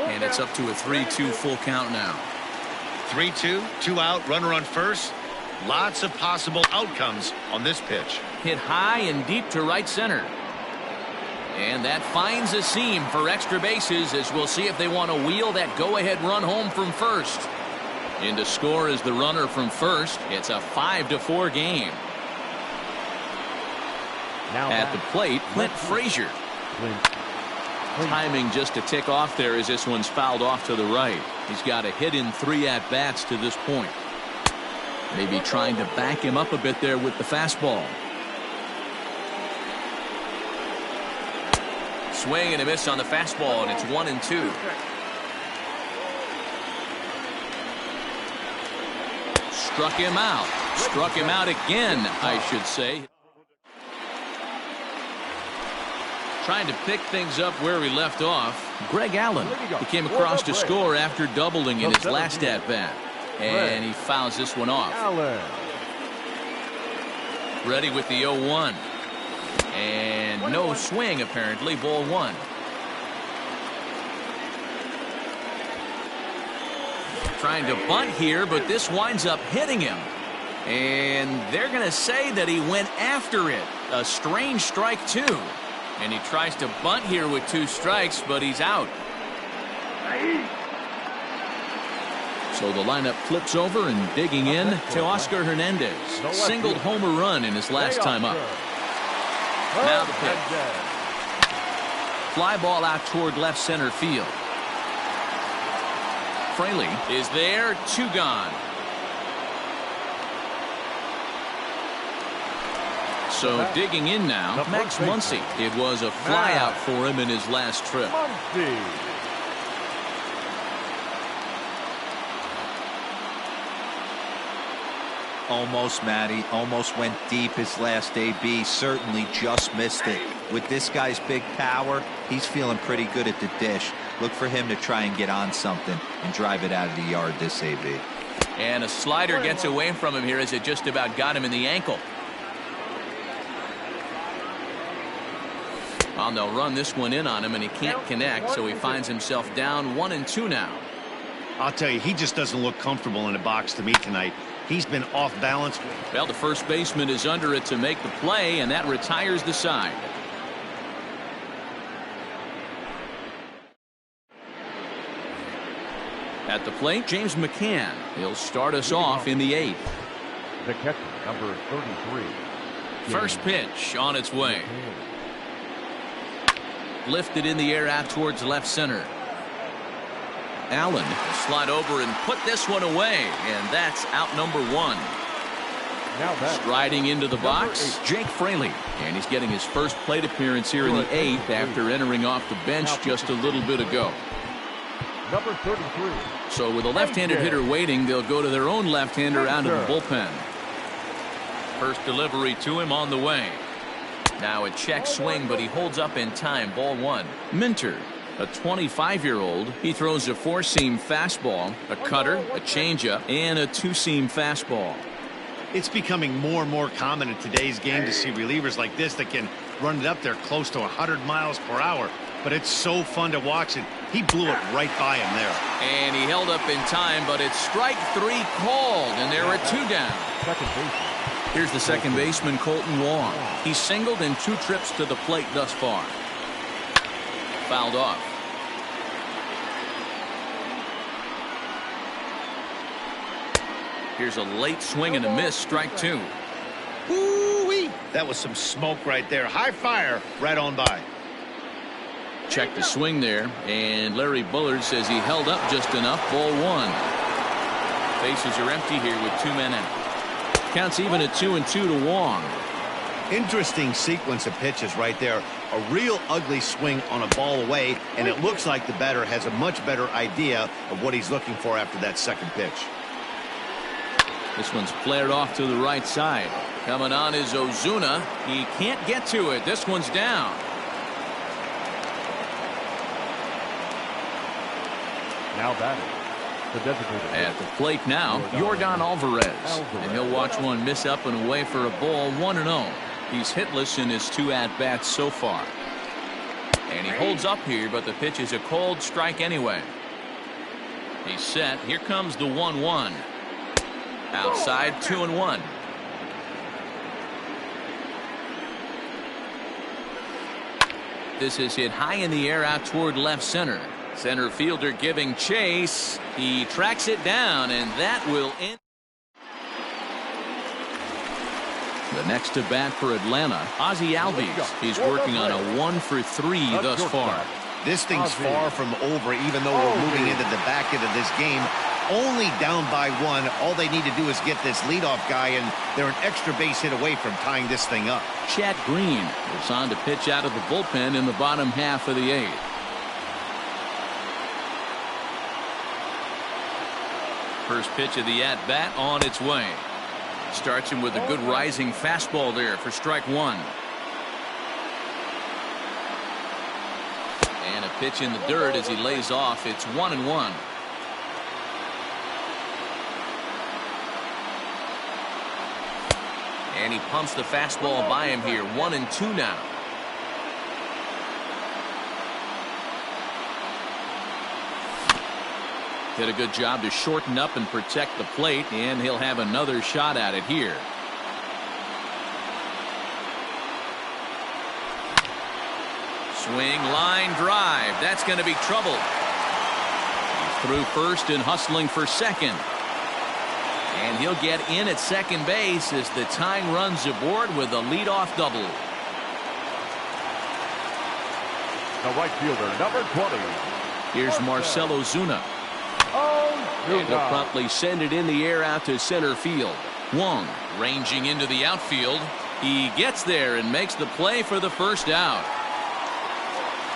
And it's up to a 3-2 full count now. 3-2, 2 out, runner on first. Lots of possible outcomes on this pitch. Hit high and deep to right center. And that finds a seam for extra bases as we'll see if they want to wheel that go-ahead run home from first. In to score is the runner from first. It's a 5-4 game. Now At the plate, Clint Frazier. Timing just a tick off there as this one's fouled off to the right. He's got a hit in 3 at-bats to this point. Maybe trying to back him up a bit there with the fastball. Swing and a miss on the fastball, and it's 1-2. Struck him out. Struck him out again, I should say. Trying to pick things up where he left off. Greg Allen, who came across to score after doubling in his last at-bat. And he fouls this one off. Ready with the 0-1. And no swing, apparently. Ball 1. Trying to bunt here, but this winds up hitting him. And they're going to say that he went after it. A strange strike, too. And he tries to bunt here with 2 strikes, but he's out. So the lineup flips over, and digging in to Oscar Hernandez. Singled homer run in his last time up. Now the pitch. Fly ball out toward left center field. Fraley is there, 2 gone. So digging in now, Max Muncy. It was a fly out for him in his last trip. Almost, Matty. Almost went deep his last AB. Certainly just missed it. With this guy's big power, he's feeling pretty good at the dish. Look for him to try and get on something and drive it out of the yard this AB. And a slider gets away from him here as it just about got him in the ankle. Well, they'll run this one in on him, and he can't connect, so he finds himself down 1-2 now. I'll tell you, he just doesn't look comfortable in the box to me tonight. He's been off balance. Well, the first baseman is under it to make the play, and that retires the side. At the plate, James McCann. He'll start us off in the 8th. The catcher, number 33. First pitch on its way. Lifted in the air out towards left center. Allen will slide over and put this one away, and that's out number 1. Striding into the box, Jake Fraley, and he's getting his first plate appearance here in the 8th after entering off the bench just a little bit ago. Number 33. So with a left-handed hitter waiting, they'll go to their own left-hander out of the bullpen. First delivery to him on the way. Now a check swing, but he holds up in time. Ball 1. Minter, a 25-year-old. He throws a 4-seam fastball, a cutter, a changeup, and a 2-seam fastball. It's becoming more and more common in today's game to see relievers like this that can run it up there close to 100 miles per hour. But it's so fun to watch it. He blew it right by him there. And he held up in time, but it's strike 3 called, and there are 2 down. Second baseman. Here's the second baseman, Colton Wong. He's singled in 2 trips to the plate thus far. Fouled off. Here's a late swing and a miss, strike 2. Woo-wee! That was some smoke right there. High fire right on by. Check the swing there, and Larry Bullard says he held up just enough. Ball 1. Bases are empty here with 2 men out. Counts even at 2-2 to Wong. Interesting sequence of pitches right there. A real ugly swing on a ball away, and it looks like the batter has a much better idea of what he's looking for after that second pitch. This one's flared off to the right side. Coming on is Ozuna. He can't get to it. This one's down. Now batting. The designated At the plate now, Yordan Alvarez. And he'll watch one miss up and away for a ball. 1-0. He's hitless in his 2 at-bats so far. And he holds up here, but the pitch is a cold strike anyway. He's set. Here comes the 1-1. Outside, 2-1. This is hit high in the air out toward left center. Center fielder giving chase. He tracks it down, and that will end. The next to bat for Atlanta, Ozzy Albies. He's working on a 1 for 3 thus far. This thing's far from over, even though we're moving into the back end of this game. Only down by one. All they need to do is get this leadoff guy, and they're an extra base hit away from tying this thing up. Chad Green is on to pitch out of the bullpen in the bottom half of the eighth. First pitch of the at-bat on its way. Starts him with a good rising fastball there for strike one. And a pitch in the dirt as he lays off. It's 1-1. And he pumps the fastball by him here. 1-2 now. Did a good job to shorten up and protect the plate, and he'll have another shot at it here. Swing, line drive. That's going to be trouble. He's through first and hustling for second. And he'll get in at second base as the tying runs aboard with a leadoff double. The right fielder, number 20. Here's Marcell Ozuna. And he'll promptly send it in the air out to center field. Wong ranging into the outfield. He gets there and makes the play for the first out.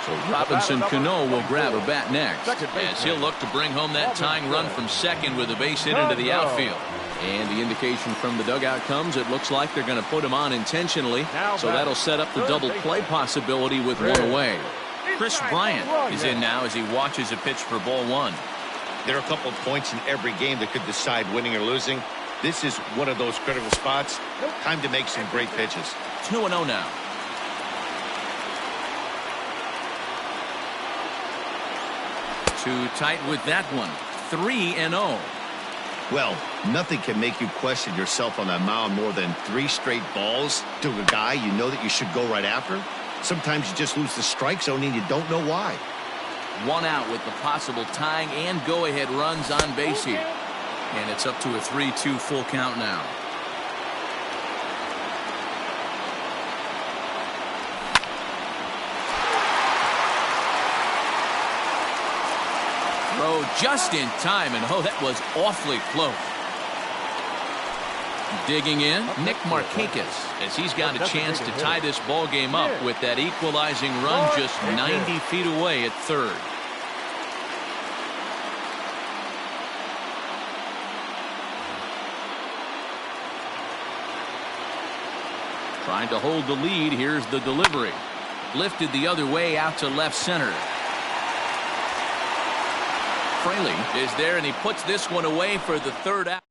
So Robinson Cano will grab a bat next as he'll look to bring home that tying run from second with a base hit into the outfield. And the indication from the dugout comes, it looks like they're going to put him on intentionally. So that'll set up the double play possibility with one away. Chris Bryant is in now as he watches a pitch for ball one. There are a couple of points in every game that could decide winning or losing. This is one of those critical spots. Time to make some great pitches. 2-0 now. Too tight with that one. 3-0. Well, nothing can make you question yourself on that mound more than 3 straight balls to a guy you know that you should go right after. Sometimes you just lose the strike zone and you don't know why. 1 out with the possible tying and go-ahead runs on base here. And it's up to a 3-2 full count now. Throw just in time, and oh, that was awfully close. Digging in, Nick Markakis, as he's got a chance to tie this ball game up with that equalizing run just 90 feet away at third. Trying to hold the lead. Here's the delivery. Lifted the other way out to left center. Fraley is there, and he puts this one away for the third out.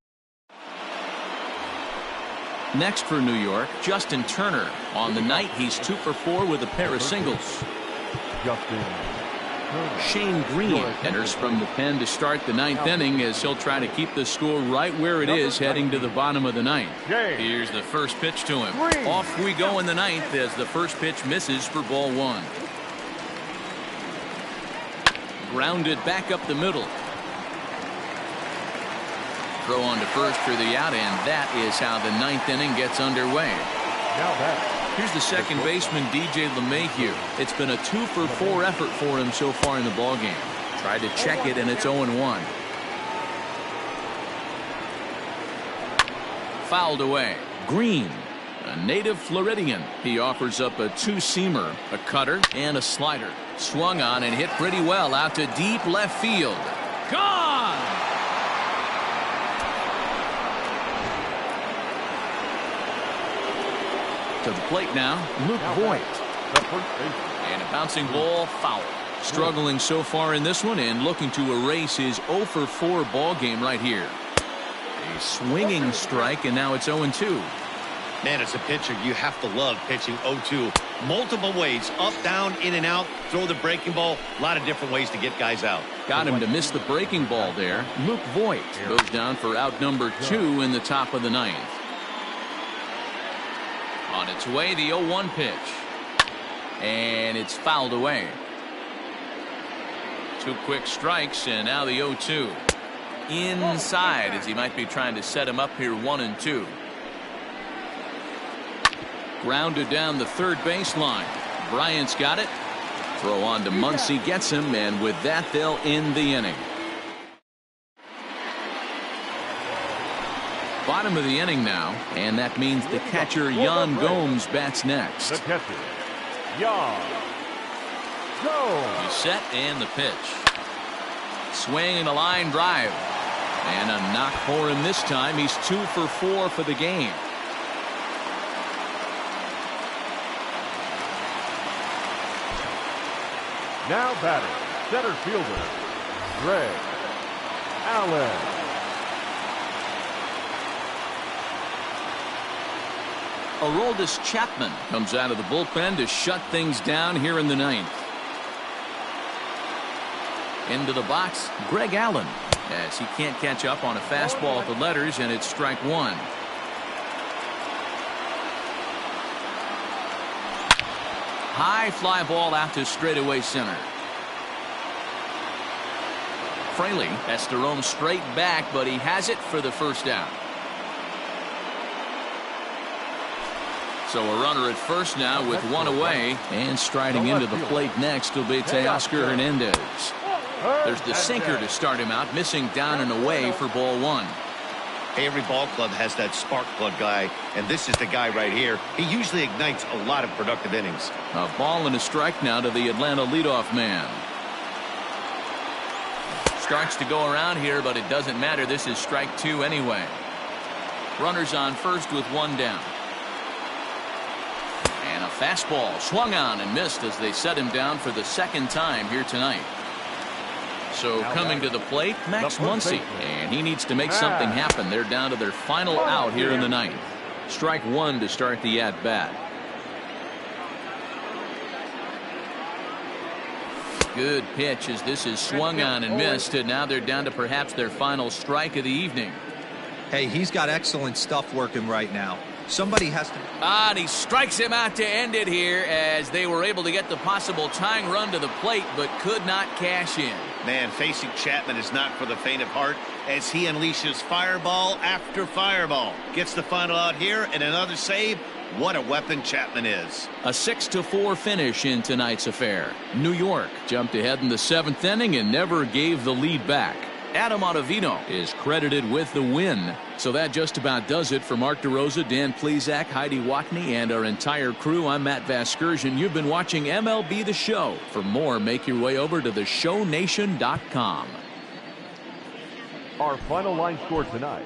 Next for New York, Justin Turner. On the night, he's 2 for 4 with a pair of singles. Shane Green enters from the pen to start the 9th inning as he'll try to keep the score right where it is heading to the bottom of the 9th. Here's the first pitch to him. Off we go in the 9th as the first pitch misses for ball one. Grounded back up the middle. Throw on to first for the out, and that is how the 9th inning gets underway. Here's the second baseman, DJ LeMahieu. It's been a 2 for 4 effort for him so far in the ballgame. Tried to check it, and it's 0-1. Fouled away. Green, a native Floridian. He offers up a 2-seamer, a cutter, and a slider. Swung on and hit pretty well out to deep left field. Gone! To the plate now, Luke Voigt. And a bouncing ball, foul. Struggling so far in this one and looking to erase his 0 for 4 ball game right here. A swinging strike, and now it's 0-2. Man, as a pitcher, you have to love pitching 0-2. Multiple ways, up, down, in and out, throw the breaking ball. A lot of different ways to get guys out. Got him to miss the breaking ball there. Luke Voigt goes down for out number 2 in the top of the 9th. On its way, the 0-1 pitch. And it's fouled away. 2 quick strikes, and now the 0-2. Inside, as he might be trying to set him up here 1-2. Grounded down the third baseline. Bryant's got it. Throw on to Muncy, gets him, and with that, they'll end the inning. Bottom of the inning now, and that means the catcher, Yan Gomes, bats next. The catcher, Yan Gomes. He's set, and the pitch. Swing and a line drive. And a knock for him this time. He's 2 for 4 for the game. Now batting, center fielder, Greg Allen. Aroldis Chapman comes out of the bullpen to shut things down here in the ninth. Into the box, Greg Allen, as he can't catch up on a fastball at the letters, and it's strike one. High fly ball out to straightaway center. Fraley has to roam straight back, but he has it for the first out. So a runner at first now with one away, and striding into the plate next will be Teoscar Hernandez. There's the sinker to start him out, missing down and away for ball one. Hey, every ball club has that spark plug guy, and this is the guy right here. He usually ignites a lot of productive innings. A ball and a strike now to the Atlanta leadoff man. Starts to go around here, but it doesn't matter. This is strike two anyway. Runners on first with one down. And a fastball swung on and missed as they set him down for the second time here tonight. So coming to the plate, Max Muncy, and he needs to make something happen. They're down to their final out here in the ninth. Strike one to start the at-bat. Good pitch as this is swung on and missed, and now they're down to perhaps their final strike of the evening. Hey, he's got excellent stuff working right now. Somebody has to... And he strikes him out to end it here as they were able to get the possible tying run to the plate but could not cash in. Man, facing Chapman is not for the faint of heart as he unleashes fireball after fireball. Gets the final out here and another save. What a weapon Chapman is. A 6-4 finish in tonight's affair. New York jumped ahead in the seventh inning and never gave the lead back. Adam Ottavino is credited with the win. So that just about does it for Mark DeRosa, Dan Plesac, Heidi Watney, and our entire crew. I'm Matt Vasgersian. You've been watching MLB The Show. For more, make your way over to theshownation.com. Our final line score tonight.